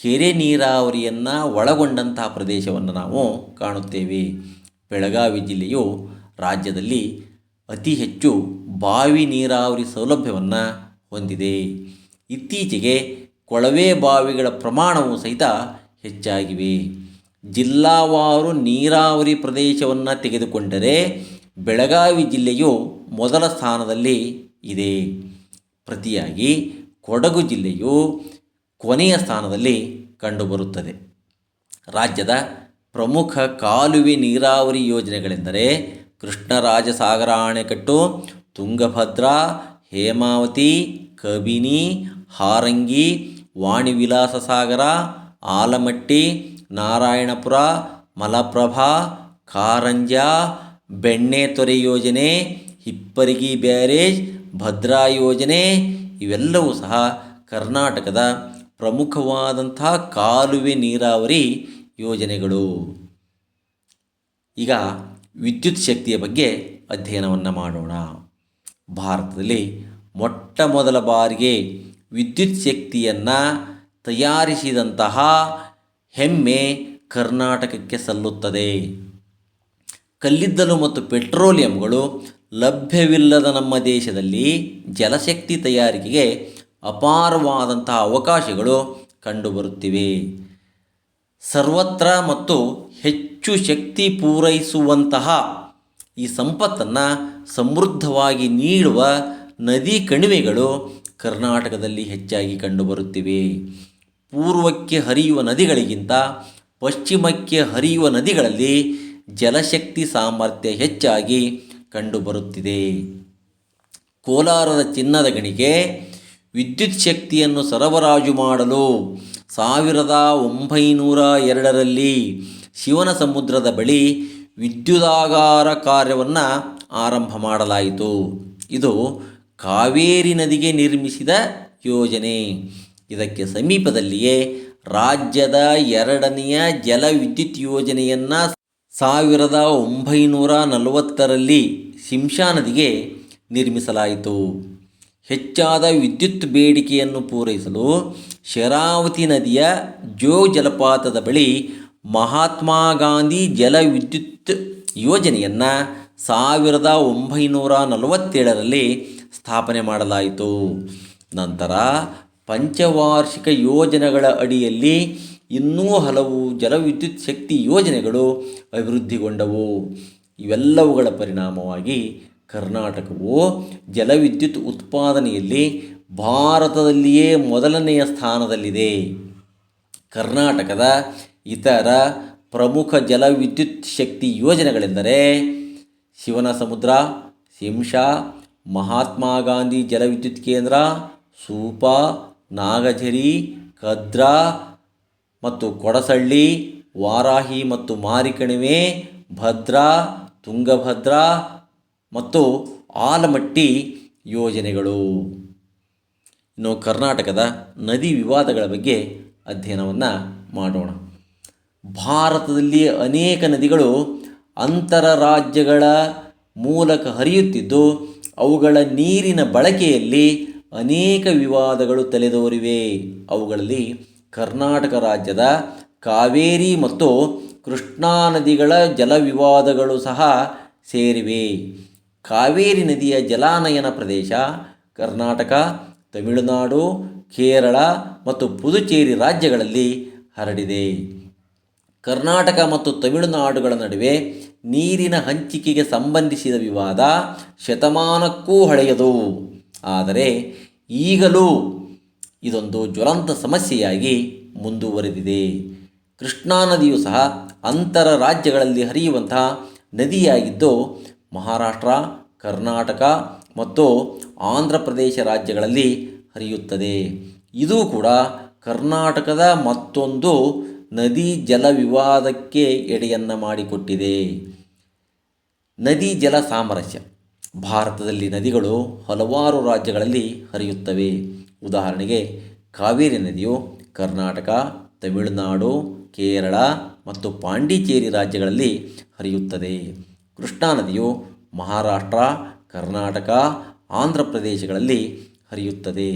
ಕೆರೆ ನೀರಾವರಿಯನ್ನು ಒಳಗೊಂಡಂತಹ ಪ್ರದೇಶವನ್ನು ನಾವು ಕಾಣುತ್ತೇವೆ. ಬೆಳಗಾವಿ ಜಿಲ್ಲೆಯು ರಾಜ್ಯದಲ್ಲಿ ಅತಿ ಹೆಚ್ಚು ಬಾವಿ ನೀರಾವರಿ ಸೌಲಭ್ಯವನ್ನು ಹೊಂದಿದೆ. ಇತ್ತೀಚೆಗೆ ಕೊಳವೆ ಬಾವಿಗಳ ಪ್ರಮಾಣವೂ ಸಹಿತ ಹೆಚ್ಚಾಗಿವೆ. ಜಿಲ್ಲಾವಾರು ನೀರಾವರಿ ಪ್ರದೇಶವನ್ನು ತೆಗೆದುಕೊಂಡರೆ ಬೆಳಗಾವಿ ಜಿಲ್ಲೆಯು ಮೊದಲ ಸ್ಥಾನದಲ್ಲಿ ಇದೆ. ಪ್ರತಿಯಾಗಿ ಕೊಡಗು ಜಿಲ್ಲೆಯು ಕೊನೆಯ ಸ್ಥಾನದಲ್ಲಿ ಕಂಡುಬರುತ್ತದೆ. ರಾಜ್ಯದ ಪ್ರಮುಖ ಕಾಲುವೆ ನೀರಾವರಿ ಯೋಜನೆಗಳೆಂದರೆ ಕೃಷ್ಣರಾಜ ಸಾಗರ ಅಣೆಕಟ್ಟು, ತುಂಗಭದ್ರಾ, ಹೇಮಾವತಿ, ಕಬಿನಿ, ಹಾರಂಗಿ, ವಾಣಿವಿಲಾಸ ಸಾಗರ, ಆಲಮಟ್ಟಿ, ನಾರಾಯಣಪುರ, ಮಲಪ್ರಭಾ, ಕಾರಂಜ, ಬೆಣ್ಣೆತೊರೆ ಯೋಜನೆ, ಹಿಪ್ಪರಗಿ ಬ್ಯಾರೇಜ್, ಭದ್ರಾ ಯೋಜನೆ ಇವೆಲ್ಲವೂ ಸಹ ಕರ್ನಾಟಕದ ಪ್ರಮುಖವಾದಂಥ ಕಾಲುವೆ ನೀರಾವರಿ ಯೋಜನೆಗಳು. ಈಗ ವಿದ್ಯುತ್ ಶಕ್ತಿಯ ಬಗ್ಗೆ ಅಧ್ಯಯನವನ್ನು ಮಾಡೋಣ. ಭಾರತದಲ್ಲಿ ಮೊಟ್ಟ ಮೊದಲ ಬಾರಿಗೆ ವಿದ್ಯುತ್ ಶಕ್ತಿಯನ್ನು ತಯಾರಿಸಿದಂತಹ ಹೆಮ್ಮೆ ಕರ್ನಾಟಕಕ್ಕೆ ಸಲ್ಲುತ್ತದೆ. ಕಲ್ಲಿದ್ದಲು ಮತ್ತು ಪೆಟ್ರೋಲಿಯಂಗಳು ಲಭ್ಯವಿಲ್ಲದ ನಮ್ಮ ದೇಶದಲ್ಲಿ ಜಲಶಕ್ತಿ ತಯಾರಿಕೆಗೆ ಅಪಾರವಾದಂತಹ ಅವಕಾಶಗಳು ಕಂಡುಬರುತ್ತಿವೆ. ಸರ್ವತ್ರ ಮತ್ತು ಹೆಚ್ಚು ಶಕ್ತಿ ಪೂರೈಸುವಂತಹ ಈ ಸಂಪತ್ತನ್ನು ಸಮೃದ್ಧವಾಗಿ ನೀಡುವ ನದಿ ಕಣಿವೆಗಳು ಕರ್ನಾಟಕದಲ್ಲಿ ಹೆಚ್ಚಾಗಿ ಕಂಡುಬರುತ್ತಿವೆ. ಪೂರ್ವಕ್ಕೆ ಹರಿಯುವ ನದಿಗಳಿಗಿಂತ ಪಶ್ಚಿಮಕ್ಕೆ ಹರಿಯುವ ನದಿಗಳಲ್ಲಿ ಜಲಶಕ್ತಿ ಸಾಮರ್ಥ್ಯ ಹೆಚ್ಚಾಗಿ ಕಂಡುಬರುತ್ತಿದೆ. ಕೋಲಾರದ ಚಿನ್ನದ ಗಣಿಗೆ ವಿದ್ಯುತ್ ಶಕ್ತಿಯನ್ನು ಸರಬರಾಜು ಮಾಡಲು 1902ರಲ್ಲಿ ಶಿವನ ಸಮುದ್ರದ ಬಳಿ ವಿದ್ಯುದಾಗಾರ ಕಾರ್ಯವನ್ನು ಆರಂಭ ಮಾಡಲಾಯಿತು. ಇದು ಕಾವೇರಿ ನದಿಗೆ ನಿರ್ಮಿಸಿದ ಯೋಜನೆ. ಇದಕ್ಕೆ ಸಮೀಪದಲ್ಲಿಯೇ ರಾಜ್ಯದ 2ನೆಯ ಜಲವಿದ್ಯುತ್ ಯೋಜನೆಯನ್ನು 1940ರಲ್ಲಿ ಶಿಂಷಾ ನದಿಗೆ ನಿರ್ಮಿಸಲಾಯಿತು. ಹೆಚ್ಚಾದ ವಿದ್ಯುತ್ ಬೇಡಿಕೆಯನ್ನು ಪೂರೈಸಲು ಶರಾವತಿ ನದಿಯ ಜೋಗ್ ಜಲಪಾತದ ಬಳಿ ಮಹಾತ್ಮ ಗಾಂಧಿ ಜಲವಿದ್ಯುತ್ ಯೋಜನೆಯನ್ನು 1947ರಲ್ಲಿ ಸ್ಥಾಪನೆ ಮಾಡಲಾಯಿತು. ನಂತರ ಪಂಚವಾರ್ಷಿಕ ಯೋಜನೆಗಳ ಅಡಿಯಲ್ಲಿ ಇನ್ನೂ ಹಲವು ಜಲವಿದ್ಯುತ್ ಶಕ್ತಿ ಯೋಜನೆಗಳು ಅಭಿವೃದ್ಧಿಗೊಂಡವು. ಇವೆಲ್ಲವುಗಳ ಪರಿಣಾಮವಾಗಿ ಕರ್ನಾಟಕವು ಜಲವಿದ್ಯುತ್ ಉತ್ಪಾದನೆಯಲ್ಲಿ ಭಾರತದಲ್ಲಿಯೇ ಮೊದಲನೆಯ ಸ್ಥಾನದಲ್ಲಿದೆ. ಕರ್ನಾಟಕದ ಇತರ ಪ್ರಮುಖ ಜಲವಿದ್ಯುತ್ ಶಕ್ತಿ ಯೋಜನೆಗಳೆಂದರೆ ಶಿವನ ಸಮುದ್ರ, ಶಿಂಷಾ, ಮಹಾತ್ಮ ಗಾಂಧಿ ಜಲವಿದ್ಯುತ್ ಕೇಂದ್ರ, ಸೂಪಾ, ನಾಗಝರಿ, ಕದ್ರಾ ಮತ್ತು ಕೊಡಸಳ್ಳಿ, ವಾರಾಹಿ ಮತ್ತು ಮಾರಿಕಣಿವೆ, ಭದ್ರಾ, ತುಂಗಭದ್ರಾ ಮತ್ತು ಆಲಮಟ್ಟಿ ಯೋಜನೆಗಳು. ಇನ್ನು ಕರ್ನಾಟಕದ ನದಿ ವಿವಾದಗಳ ಬಗ್ಗೆ ಅಧ್ಯಯನವನ್ನು ಮಾಡೋಣ. ಭಾರತದಲ್ಲಿ ಅನೇಕ ನದಿಗಳು ಅಂತರ ರಾಜ್ಯಗಳ ಮೂಲಕ ಹರಿಯುತ್ತಿದ್ದು ಅವುಗಳ ನೀರಿನ ಬಳಕೆಯಲ್ಲಿ ಅನೇಕ ವಿವಾದಗಳು ತಲೆದೋರಿವೆ. ಅವುಗಳಲ್ಲಿ ಕರ್ನಾಟಕ ರಾಜ್ಯದ ಕಾವೇರಿ ಮತ್ತು ಕೃಷ್ಣಾ ನದಿಗಳ ಜಲ ವಿವಾದಗಳು ಸಹ ಸೇರಿವೆ. ಕಾವೇರಿ ನದಿಯ ಜಲಾನಯನ ಪ್ರದೇಶ ಕರ್ನಾಟಕ, ತಮಿಳುನಾಡು, ಕೇರಳ ಮತ್ತು ಪುದುಚೇರಿ ರಾಜ್ಯಗಳಲ್ಲಿ ಹರಡಿದೆ. ಕರ್ನಾಟಕ ಮತ್ತು ತಮಿಳುನಾಡುಗಳ ನಡುವೆ ನೀರಿನ ಹಂಚಿಕೆಗೆ ಸಂಬಂಧಿಸಿದ ವಿವಾದ ಶತಮಾನಕ್ಕೂ ಹಳೆಯದು. ಆದರೆ ಈಗಲೂ ಇದೊಂದು ಜ್ವಲಂತ ಸಮಸ್ಯೆಯಾಗಿ ಮುಂದುವರೆದಿದೆ. ಕೃಷ್ಣಾ ನದಿಯು ಸಹ ಅಂತರ ರಾಜ್ಯಗಳಲ್ಲಿ ಹರಿಯುವಂತಹ ನದಿಯಾಗಿದ್ದು ಮಹಾರಾಷ್ಟ್ರ, ಕರ್ನಾಟಕ ಮತ್ತು ಆಂಧ್ರ ಪ್ರದೇಶ ರಾಜ್ಯಗಳಲ್ಲಿ ಹರಿಯುತ್ತದೆ. ಇದು ಕೂಡ ಕರ್ನಾಟಕದ ಮತ್ತೊಂದು ನದಿ ಜಲ ವಿವಾದಕ್ಕೆ ಎಡೆಯನ್ನು ಮಾಡಿಕೊಟ್ಟಿದೆ. ನದಿ ಜಲ ಸಾಮರಸ್ಯ. ಭಾರತದಲ್ಲಿ ನದಿಗಳು ಹಲವಾರು ರಾಜ್ಯಗಳಲ್ಲಿ ಹರಿಯುತ್ತವೆ. ಉದಾಹರಣೆಗೆ ಕಾವೇರಿ ನದಿಯು ಕರ್ನಾಟಕ, ತಮಿಳುನಾಡು, ಕೇರಳ ಮತ್ತು ಪಾಂಡಿಚೇರಿ ರಾಜ್ಯಗಳಲ್ಲಿ ಹರಿಯುತ್ತದೆ. ಕೃಷ್ಣಾ ನದಿಯು ಮಹಾರಾಷ್ಟ್ರ, ಕರ್ನಾಟಕ, ಆಂಧ್ರ ಪ್ರದೇಶಗಳಲ್ಲಿ ಹರಿಯುತ್ತದೆ.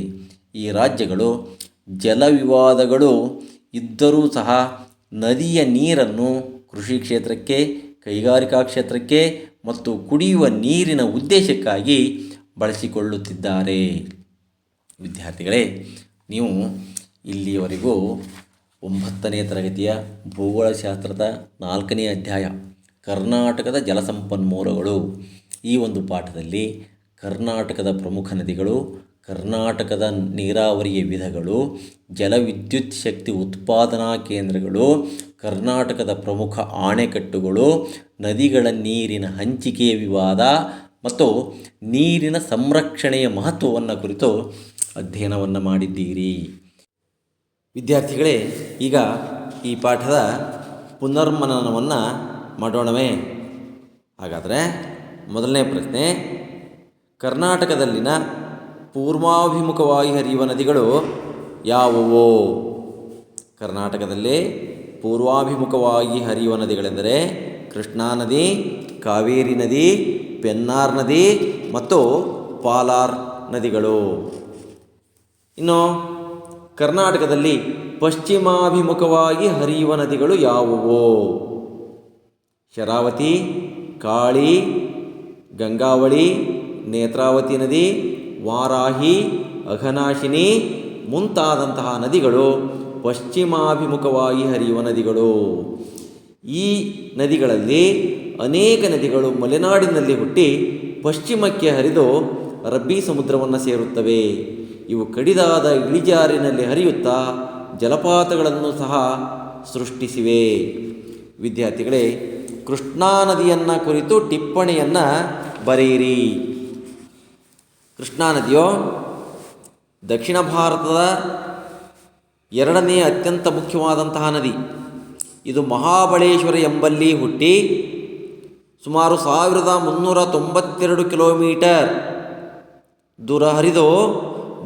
ಈ ರಾಜ್ಯಗಳು ಜಲ ವಿವಾದಗಳು ಇದ್ದರೂ ಸಹ ನದಿಯ ನೀರನ್ನು ಕೃಷಿ ಕ್ಷೇತ್ರಕ್ಕೆ, ಕೈಗಾರಿಕಾ ಕ್ಷೇತ್ರಕ್ಕೆ ಮತ್ತು ಕುಡಿಯುವ ನೀರಿನ ಉದ್ದೇಶಕ್ಕಾಗಿ ಬಳಸಿಕೊಳ್ಳುತ್ತಿದ್ದಾರೆ. ವಿದ್ಯಾರ್ಥಿಗಳೇ, ನೀವು ಇಲ್ಲಿಯವರೆಗೂ 9ನೇ ತರಗತಿಯ ಭೂಗೋಳಶಾಸ್ತ್ರದ 4ನೇ ಅಧ್ಯಾಯ ಕರ್ನಾಟಕದ ಜಲಸಂಪನ್ಮೂಲಗಳು ಈ ಒಂದು ಪಾಠದಲ್ಲಿ ಕರ್ನಾಟಕದ ಪ್ರಮುಖ ನದಿಗಳು, ಕರ್ನಾಟಕದ ನೀರಾವರಿಯ ವಿಧಗಳು, ಜಲವಿದ್ಯುತ್ ಶಕ್ತಿ ಉತ್ಪಾದನಾ ಕೇಂದ್ರಗಳು, ಕರ್ನಾಟಕದ ಪ್ರಮುಖ ಅಣೆಕಟ್ಟುಗಳು, ನದಿಗಳ ನೀರಿನ ಹಂಚಿಕೆಯ ವಿವಾದ ಮತ್ತು ನೀರಿನ ಸಂರಕ್ಷಣೆಯ ಮಹತ್ವವನ್ನು ಕುರಿತು ಅಧ್ಯಯನವನ್ನು ಮಾಡಿದ್ದೀರಿ. ವಿದ್ಯಾರ್ಥಿಗಳೇ, ಈಗ ಈ ಪಾಠದ ಪುನರ್ಮನನವನ್ನು ಮಾಡೋಣವೇ? ಹಾಗಾದರೆ ಮೊದಲನೇ ಪ್ರಶ್ನೆ, ಕರ್ನಾಟಕದಲ್ಲಿನ ಪೂರ್ವಾಭಿಮುಖವಾಗಿ ಹರಿಯುವ ನದಿಗಳು ಯಾವುವು? ಕರ್ನಾಟಕದಲ್ಲಿ ಪೂರ್ವಾಭಿಮುಖವಾಗಿ ಹರಿಯುವ ನದಿಗಳೆಂದರೆ ಕೃಷ್ಣಾ ನದಿ, ಕಾವೇರಿ ನದಿ, ಪೆನ್ನಾರ್ ನದಿ ಮತ್ತು ಪಾಲಾರ್ ನದಿಗಳು. ಇನ್ನು ಕರ್ನಾಟಕದಲ್ಲಿ ಪಶ್ಚಿಮಾಭಿಮುಖವಾಗಿ ಹರಿಯುವ ನದಿಗಳು ಯಾವುವು? ಶರಾವತಿ, ಕಾಳಿ, ಗಂಗಾವಳಿ, ನೇತ್ರಾವತಿ ನದಿ, ವಾರಾಹಿ, ಅಘನಾಶಿನಿ ಮುಂತಾದಂತಹ ನದಿಗಳು ಪಶ್ಚಿಮಾಭಿಮುಖವಾಗಿ ಹರಿಯುವ ನದಿಗಳು. ಈ ನದಿಗಳಲ್ಲಿ ಅನೇಕ ನದಿಗಳು ಮಲೆನಾಡಿನಲ್ಲಿ ಹುಟ್ಟಿ ಪಶ್ಚಿಮಕ್ಕೆ ಹರಿದು ಅರಬ್ಬಿ ಸಮುದ್ರವನ್ನು ಸೇರುತ್ತವೆ. ಇವು ಕಡಿದಾದ ಇಳಿಜಾರಿನಲ್ಲಿ ಹರಿಯುತ್ತಾ ಜಲಪಾತಗಳನ್ನು ಸಹ ಸೃಷ್ಟಿಸಿವೆ. ವಿದ್ಯಾರ್ಥಿಗಳೇ, ಕೃಷ್ಣಾ ನದಿಯನ್ನು ಕುರಿತು ಟಿಪ್ಪಣಿಯನ್ನು ಬರೆಯಿರಿ. ಕೃಷ್ಣಾ ನದಿಯು ದಕ್ಷಿಣ ಭಾರತದ 2ನೇ ಅತ್ಯಂತ ಮುಖ್ಯವಾದಂತಹ ನದಿ. ಇದು ಮಹಾಬಳೇಶ್ವರ ಎಂಬಲ್ಲಿ ಹುಟ್ಟಿ ಸುಮಾರು 1392 ಕಿಲೋಮೀಟರ್ ದೂರ ಹರಿದು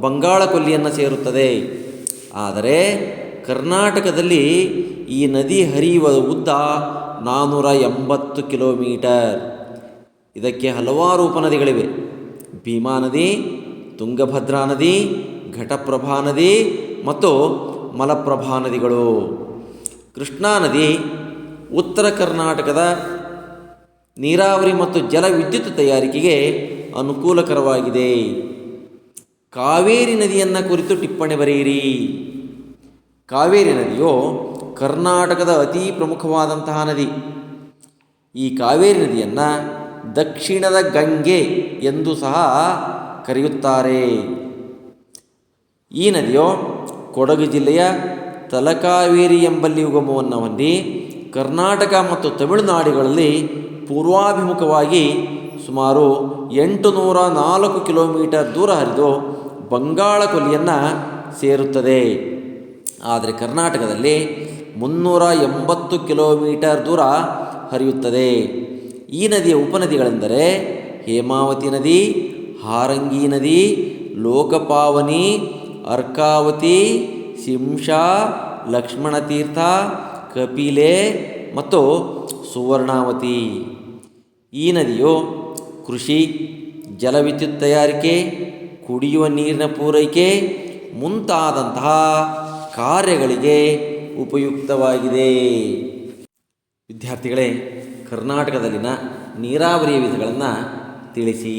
ಬಂಗಾಳ ಕೊಲ್ಲಿಯನ್ನು ಸೇರುತ್ತದೆ. ಆದರೆ ಕರ್ನಾಟಕದಲ್ಲಿ ಈ ನದಿ ಹರಿಯುವ ಉದ್ದ 480 ಕಿಲೋಮೀಟರ್. ಇದಕ್ಕೆ ಹಲವಾರು ಉಪನದಿಗಳಿವೆ. ಭೀಮಾ ನದಿ, ತುಂಗಭದ್ರಾ ನದಿ, ಘಟಪ್ರಭಾ ನದಿ ಮತ್ತು ಮಲಪ್ರಭಾ ನದಿಗಳು. ಕೃಷ್ಣಾ ನದಿ ಉತ್ತರ ಕರ್ನಾಟಕದ ನೀರಾವರಿ ಮತ್ತು ಜಲ ವಿದ್ಯುತ್ ತಯಾರಿಕೆಗೆ ಅನುಕೂಲಕರವಾಗಿದೆ. ಕಾವೇರಿ ನದಿಯನ್ನು ಕುರಿತು ಟಿಪ್ಪಣಿ ಬರೆಯಿರಿ. ಕಾವೇರಿ ನದಿಯು ಕರ್ನಾಟಕದ ಅತಿ ಪ್ರಮುಖವಾದಂತಹ ನದಿ. ಈ ಕಾವೇರಿ ನದಿಯನ್ನು ದಕ್ಷಿಣದ ಗಂಗೆ ಎಂದು ಸಹ ಕರೆಯುತ್ತಾರೆ. ಈ ನದಿಯು ಕೊಡಗು ಜಿಲ್ಲೆಯ ತಲಕಾವೇರಿ ಎಂಬಲ್ಲಿ ಉಗಮವನ್ನು ಹೊಂದಿ ಕರ್ನಾಟಕ ಮತ್ತು ತಮಿಳುನಾಡುಗಳಲ್ಲಿ ಪೂರ್ವಾಭಿಮುಖವಾಗಿ ಸುಮಾರು 804 ಕಿಲೋಮೀಟರ್ ದೂರ ಹರಿದು ಬಂಗಾಳ ಕೊಲ್ಲಿಯನ್ನು ಸೇರುತ್ತದೆ. ಆದರೆ ಕರ್ನಾಟಕದಲ್ಲಿ 380 ಕಿಲೋಮೀಟರ್ ದೂರ ಹರಿಯುತ್ತದೆ. ಈ ನದಿಯ ಉಪನದಿಗಳೆಂದರೆ ಹೇಮಾವತಿ ನದಿ, ಹಾರಂಗಿ ನದಿ, ಲೋಕಪಾವನಿ, ಅರ್ಕಾವತಿ, ಶಿಂಷಾ, ಲಕ್ಷ್ಮಣತೀರ್ಥ, ಕಪಿಲೆ ಮತ್ತು ಸುವರ್ಣಾವತಿ. ಈ ನದಿಯು ಕೃಷಿ, ಜಲವಿದ್ಯುತ್ ತಯಾರಿಕೆ, ಕುಡಿಯುವ ನೀರಿನ ಪೂರೈಕೆ ಮುಂತಾದಂತಹ ಕಾರ್ಯಗಳಿಗೆ ಉಪಯುಕ್ತವಾಗಿದೆ. ವಿದ್ಯಾರ್ಥಿಗಳೇ, ಕರ್ನಾಟಕದಲ್ಲಿನ ನೀರಾವರಿಯ ವಿಧಗಳನ್ನು ತಿಳಿಸಿ.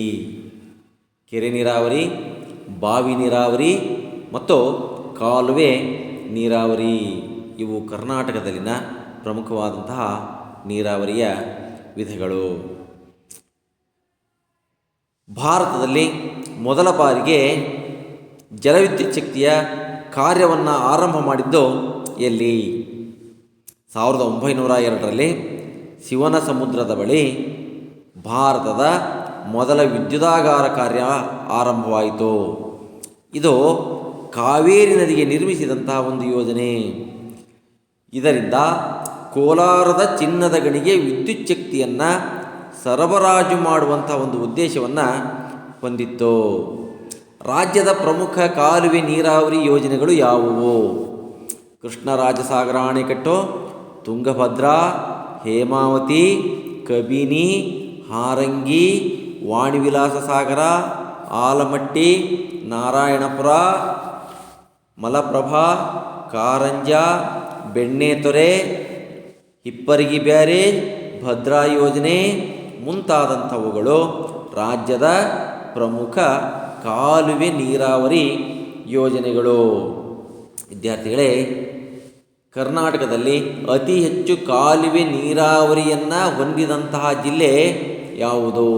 ಕೆರೆ ನೀರಾವರಿ, ಬಾವಿ ನೀರಾವರಿ ಮತ್ತು ಕಾಲುವೆ ನೀರಾವರಿ ಇವು ಕರ್ನಾಟಕದಲ್ಲಿನ ಪ್ರಮುಖವಾದಂತಹ ನೀರಾವರಿಯ ವಿಧಗಳು. ಭಾರತದಲ್ಲಿ ಮೊದಲ ಬಾರಿಗೆ ಜಲವಿದ್ಯುತ್ ಶಕ್ತಿಯ ಕಾರ್ಯವನ್ನು ಆರಂಭ ಮಾಡಿದ್ದು ಎಲ್ಲಿ? 1902ರಲ್ಲಿ ಶಿವನ ಸಮುದ್ರದ ಬಳಿ ಭಾರತದ ಮೊದಲ ವಿದ್ಯುದಾಗಾರ ಕಾರ್ಯ ಆರಂಭವಾಯಿತು. ಇದು ಕಾವೇರಿ ನದಿಗೆ ನಿರ್ಮಿಸಿದಂತಹ ಒಂದು ಯೋಜನೆ. ಇದರಿಂದ ಕೋಲಾರದ ಚಿನ್ನದ ಗಣಿಗೆ ವಿದ್ಯುತ್ ಶಕ್ತಿಯನ್ನು ಸರಬರಾಜು ಮಾಡುವಂಥ ಒಂದು ಉದ್ದೇಶವನ್ನು ಹೊಂದಿತ್ತು. ರಾಜ್ಯದ ಪ್ರಮುಖ ಕಾಲುವೆ ನೀರಾವರಿ ಯೋಜನೆಗಳು ಯಾವುವು? ಕೃಷ್ಣರಾಜಸಾಗರ ಅಣೆಕಟ್ಟು, ತುಂಗಭದ್ರಾ, ಹೇಮಾವತಿ, ಕಬಿನಿ, ಹಾರಂಗಿ, ವಾಣಿವಿಲಾಸ ಸಾಗರ, ಆಲಮಟ್ಟಿ, ನಾರಾಯಣಪುರ, ಮಲಪ್ರಭಾ, ಕಾರಂಜ, ಬೆಣ್ಣೆತೊರೆ, ಹಿಪ್ಪರಗಿ ಬ್ಯಾರೇಜ್, ಭದ್ರಾ ಯೋಜನೆ ಮುಂತಾದಂಥವುಗಳು ರಾಜ್ಯದ ಪ್ರಮುಖ ಕಾಲುವೆ ನೀರಾವರಿ ಯೋಜನೆಗಳು. ವಿದ್ಯಾರ್ಥಿಗಳೇ, ಕರ್ನಾಟಕದಲ್ಲಿ ಅತಿ ಹೆಚ್ಚು ಕಾಲುವೆ ನೀರಾವರಿಯನ್ನು ಹೊಂದಿದಂತಹ ಜಿಲ್ಲೆ ಯಾವುದು?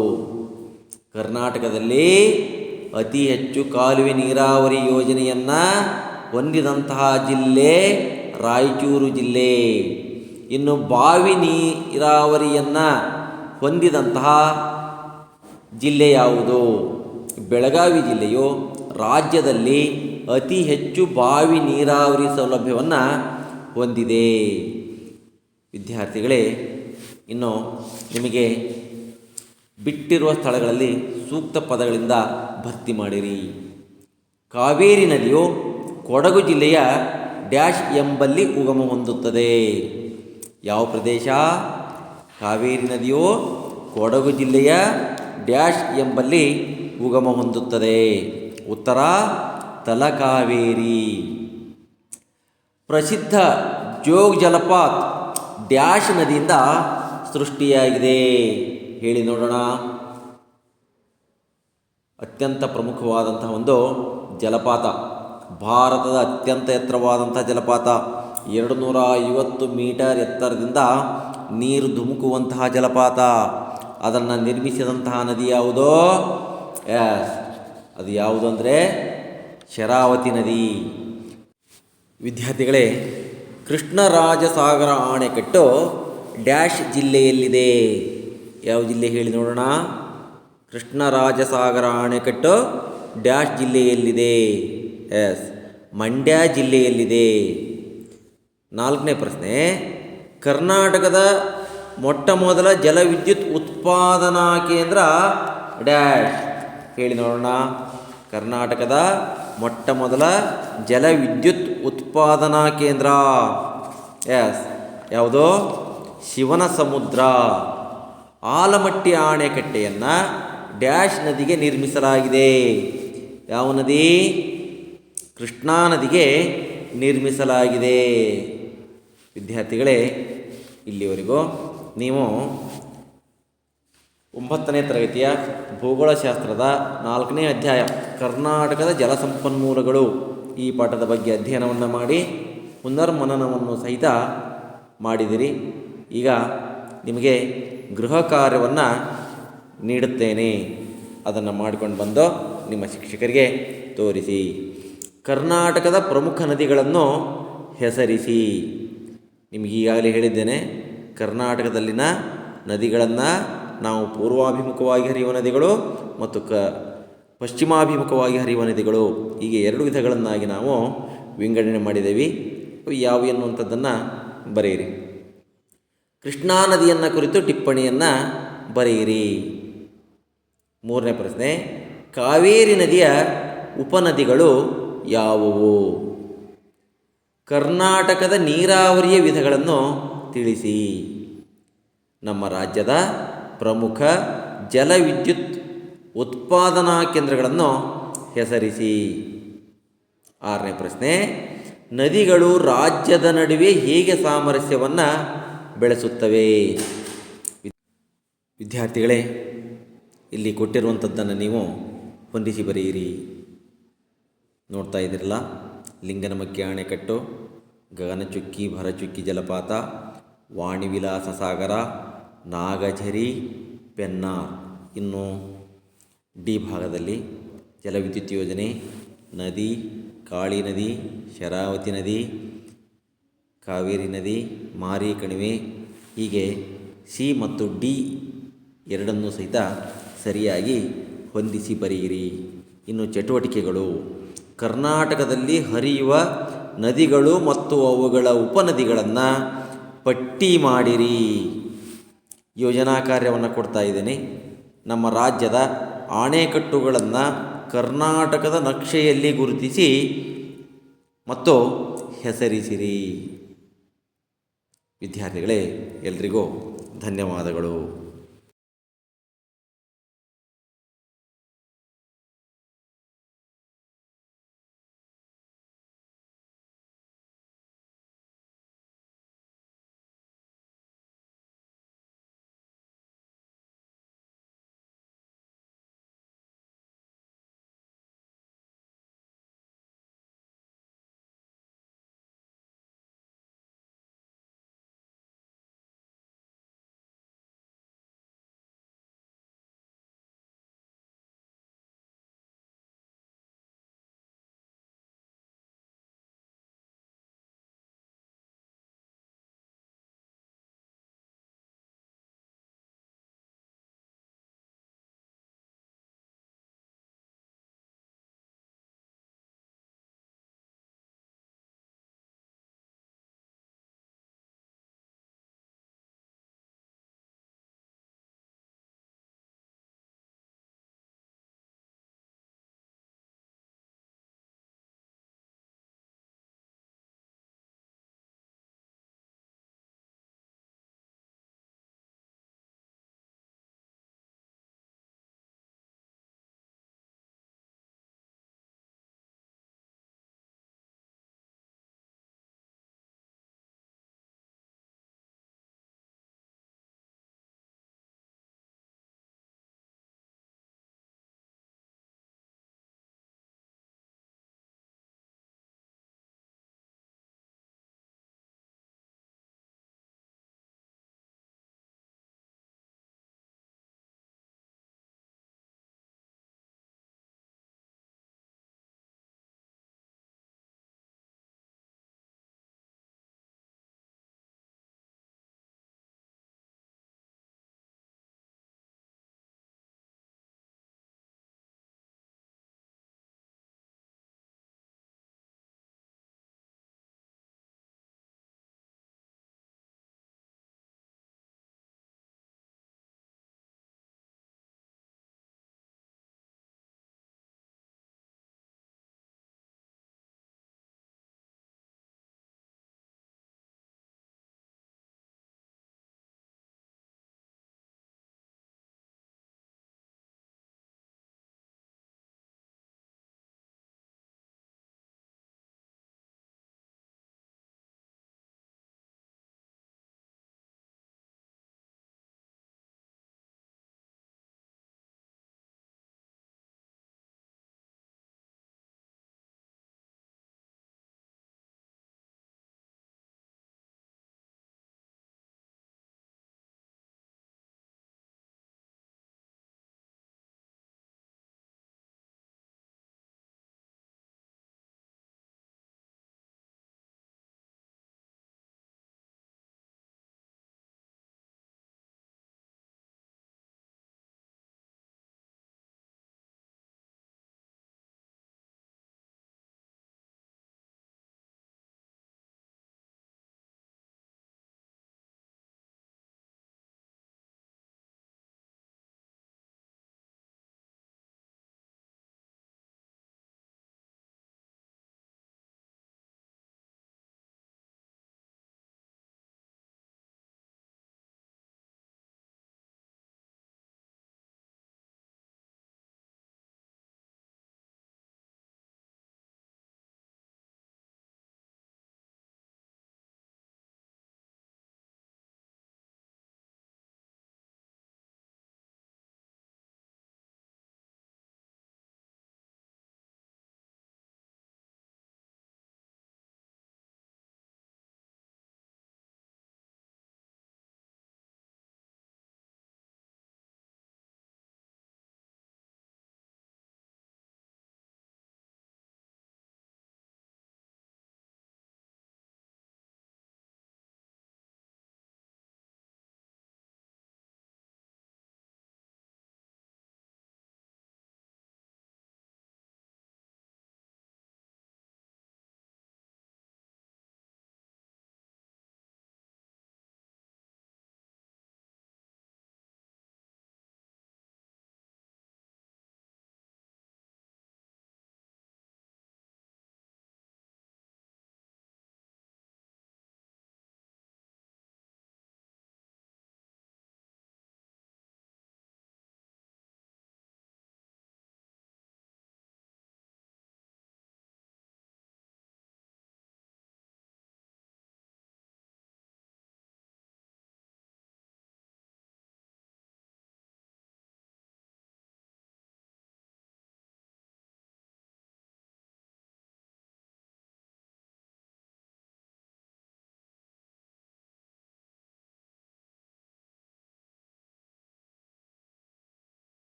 ಕರ್ನಾಟಕದಲ್ಲಿ ಅತಿ ಹೆಚ್ಚು ಕಾಲುವೆ ನೀರಾವರಿ ಯೋಜನೆಯನ್ನು ಹೊಂದಿದಂತಹ ಜಿಲ್ಲೆ ರಾಯಚೂರು ಜಿಲ್ಲೆ. ಇನ್ನು ಬಾವಿ ನೀರಾವರಿಯನ್ನು ಹೊಂದಿದಂತಹ ಜಿಲ್ಲೆ ಯಾವುದು? ಬೆಳಗಾವಿ ಜಿಲ್ಲೆಯು ರಾಜ್ಯದಲ್ಲಿ ಅತಿ ಹೆಚ್ಚು ಬಾವಿ ನೀರಾವರಿ ಸೌಲಭ್ಯವನ್ನು ಹೊಂದಿದೆ. ವಿದ್ಯಾರ್ಥಿಗಳೇ, ಇನ್ನು ನಿಮಗೆ ಬಿಟ್ಟಿರುವ ಸ್ಥಳಗಳಲ್ಲಿ ಸೂಕ್ತ ಪದಗಳಿಂದ ಭರ್ತಿ ಮಾಡಿರಿ. ಕಾವೇರಿ ನದಿಯು ಕೊಡಗು ಜಿಲ್ಲೆಯ ಡ್ಯಾಶ್ ಎಂಬಲ್ಲಿ ಉಗಮ ಹೊಂದುತ್ತದೆ. ಯಾವ ಪ್ರದೇಶ? ಕಾವೇರಿ ನದಿಯು ಕೊಡಗು ಜಿಲ್ಲೆಯ ಡ್ಯಾಶ್ ಎಂಬಲ್ಲಿ ಉಗಮ ಹೊಂದುತ್ತದೆ. ಉತ್ತರ ತಲಕಾವೇರಿ. ಪ್ರಸಿದ್ಧ ಜೋಗ್ ಜಲಪಾತ ಡ್ಯಾಶ್ ನದಿಯಿಂದ ಸೃಷ್ಟಿಯಾಗಿದೆ. ಹೇಳಿ ನೋಡೋಣ. ಅತ್ಯಂತ ಪ್ರಮುಖವಾದಂತಹ ಒಂದು ಜಲಪಾತ, ಭಾರತದ ಅತ್ಯಂತ ಎತ್ತರವಾದಂಥ ಜಲಪಾತ, 250 ಮೀಟರ್ ಎತ್ತರದಿಂದ ನೀರು ಧುಮುಕುವಂತಹ ಜಲಪಾತ. ಅದನ್ನು ನಿರ್ಮಿಸಿದಂತಹ ನದಿ ಯಾವುದೋ? ಅದು ಯಾವುದು ಅಂದರೆ ಶರಾವತಿ ನದಿ. ವಿದ್ಯಾರ್ಥಿಗಳೇ, ಕೃಷ್ಣರಾಜಸಾಗರ ಅಣೆಕಟ್ಟು ಡ್ಯಾಶ್ ಜಿಲ್ಲೆಯಲ್ಲಿದೆ. ಯಾವ ಜಿಲ್ಲೆ ಹೇಳಿ ನೋಡೋಣ? ಕೃಷ್ಣರಾಜಸಾಗರ ಅಣೆಕಟ್ಟು ಡ್ಯಾಶ್ ಜಿಲ್ಲೆಯಲ್ಲಿದೆ? ಮಂಡ್ಯ ಜಿಲ್ಲೆಯಲ್ಲಿದೆ. 4ನೇ ಪ್ರಶ್ನೆ, ಕರ್ನಾಟಕದ ಮೊಟ್ಟ ಮೊದಲ ಜಲವಿದ್ಯುತ್ ಉತ್ಪಾದನಾ ಕೇಂದ್ರ ಡ್ಯಾಶ್. ಹೇಳಿ ನೋಡೋಣ. ಕರ್ನಾಟಕದ ಮೊಟ್ಟ ಮೊದಲ ಜಲವಿದ್ಯುತ್ ಉತ್ಪಾದನಾ ಕೇಂದ್ರ ಯಾವುದು? ಶಿವನ ಸಮುದ್ರ. ಆಲಮಟ್ಟಿ ಅಣೆಕಟ್ಟೆಯನ್ನು ಡ್ಯಾಶ್ ನದಿಗೆ ನಿರ್ಮಿಸಲಾಗಿದೆ. ಯಾವ ನದಿ? ಕೃಷ್ಣಾ ನದಿಗೆ ನಿರ್ಮಿಸಲಾಗಿದೆ. ವಿದ್ಯಾರ್ಥಿಗಳೇ, ಇಲ್ಲಿವರೆಗೂ ನೀವು 9ನೇ ತರಗತಿಯ ಭೂಗೋಳಶಾಸ್ತ್ರದ 4ನೇ ಅಧ್ಯಾಯ ಕರ್ನಾಟಕದ ಜಲಸಂಪನ್ಮೂಲಗಳು ಈ ಪಾಠದ ಬಗ್ಗೆ ಅಧ್ಯಯನವನ್ನು ಮಾಡಿ ಪುನರ್ಮನನವನ್ನು ಸಹಿತ ಮಾಡಿದಿರಿ. ಈಗ ನಿಮಗೆ ಗೃಹ ಕಾರ್ಯವನ್ನು ನೀಡುತ್ತೇನೆ. ಅದನ್ನು ಮಾಡಿಕೊಂಡು ಬಂದು ನಿಮ್ಮ ಶಿಕ್ಷಕರಿಗೆ ತೋರಿಸಿ. ಕರ್ನಾಟಕದ ಪ್ರಮುಖ ನದಿಗಳನ್ನು ಹೆಸರಿಸಿ. ನಿಮಗೆ ಈಗಾಗಲೇ ಹೇಳಿದ್ದೇನೆ, ಕರ್ನಾಟಕದಲ್ಲಿನ ನದಿಗಳನ್ನು ನಾವು ಪೂರ್ವಾಭಿಮುಖವಾಗಿ ಹರಿಯುವ ನದಿಗಳು ಮತ್ತು ಪಶ್ಚಿಮಾಭಿಮುಖವಾಗಿ ಹರಿಯುವ ನದಿಗಳು, ಹೀಗೆ 2 ವಿಧಗಳನ್ನಾಗಿ ನಾವು ವಿಂಗಡಣೆ ಮಾಡಿದ್ದೇವೆ. ಯಾವುವು ಎನ್ನುವಂಥದ್ದನ್ನು ಬರೆಯಿರಿ. ಕೃಷ್ಣಾ ನದಿಯನ್ನು ಕುರಿತು ಟಿಪ್ಪಣಿಯನ್ನು ಬರೆಯಿರಿ. 3ನೇ ಪ್ರಶ್ನೆ, ಕಾವೇರಿ ನದಿಯ ಉಪನದಿಗಳು ಯಾವುವು? ಕರ್ನಾಟಕದ ನೀರಾವರಿಯ ವಿಧಗಳನ್ನು ತಿಳಿಸಿ. ನಮ್ಮ ರಾಜ್ಯದ ಪ್ರಮುಖ ಜಲವಿದ್ಯುತ್ ಉತ್ಪಾದನಾ ಕೇಂದ್ರಗಳನ್ನು ಹೆಸರಿಸಿ. 6ನೇ ಪ್ರಶ್ನೆ, ನದಿಗಳು ರಾಜ್ಯದ ನಡುವೆ ಹೇಗೆ ಸಾಮರಸ್ಯವನ್ನು ಬೆಳೆಸುತ್ತವೆ? ವಿದ್ಯಾರ್ಥಿಗಳೇ, ಇಲ್ಲಿ ಕೊಟ್ಟಿರುವಂಥದ್ದನ್ನು ನೀವು ಹೊಂದಿಸಿ ಬರೆಯಿರಿ. ನೋಡ್ತಾ ಇದ್ದೀರಲ್ಲ, ಲಿಂಗನಮಕ್ಕಿ ಅಣೆಕಟ್ಟು, ಗಗನಚುಕ್ಕಿ ಭರಚುಕ್ಕಿ ಜಲಪಾತ, ವಾಣಿವಿಲಾಸ ಸಾಗರ, ನಾಗಝರಿ, ಪೆನ್ನಾರ್. ಇನ್ನು ಡಿ ಭಾಗದಲ್ಲಿ ಜಲವಿದ್ಯುತ್ ಯೋಜನೆ, ನದಿ, ಕಾಳಿ ನದಿ, ಶರಾವತಿ ನದಿ, ಕಾವೇರಿ ನದಿ, ಮಾರಿ ಕಣಿವೆ. ಹೀಗೆ ಸಿ ಮತ್ತು ಡಿ ಎರಡನ್ನೂ ಸಹಿತ ಸರಿಯಾಗಿ ಹೊಂದಿಸಿ ಬರೆಯಿರಿ. ಇನ್ನು ಚಟುವಟಿಕೆಗಳು, ಕರ್ನಾಟಕದಲ್ಲಿ ಹರಿಯುವ ನದಿಗಳು ಮತ್ತು ಅವುಗಳ ಉಪನದಿಗಳನ್ನು ಪಟ್ಟಿ ಮಾಡಿರಿ. ಯೋಜನಾ ಕಾರ್ಯವನ್ನು ಕೊಡ್ತಾ ಇದ್ದೇನೆ. ನಮ್ಮ ರಾಜ್ಯದ ಅಣೆಕಟ್ಟುಗಳನ್ನು ಕರ್ನಾಟಕದ ನಕ್ಷೆಯಲ್ಲಿ ಗುರುತಿಸಿ ಮತ್ತು ಹೆಸರಿಸಿರಿ. ವಿದ್ಯಾರ್ಥಿಗಳೇ, ಎಲ್ರಿಗೂ ಧನ್ಯವಾದಗಳು.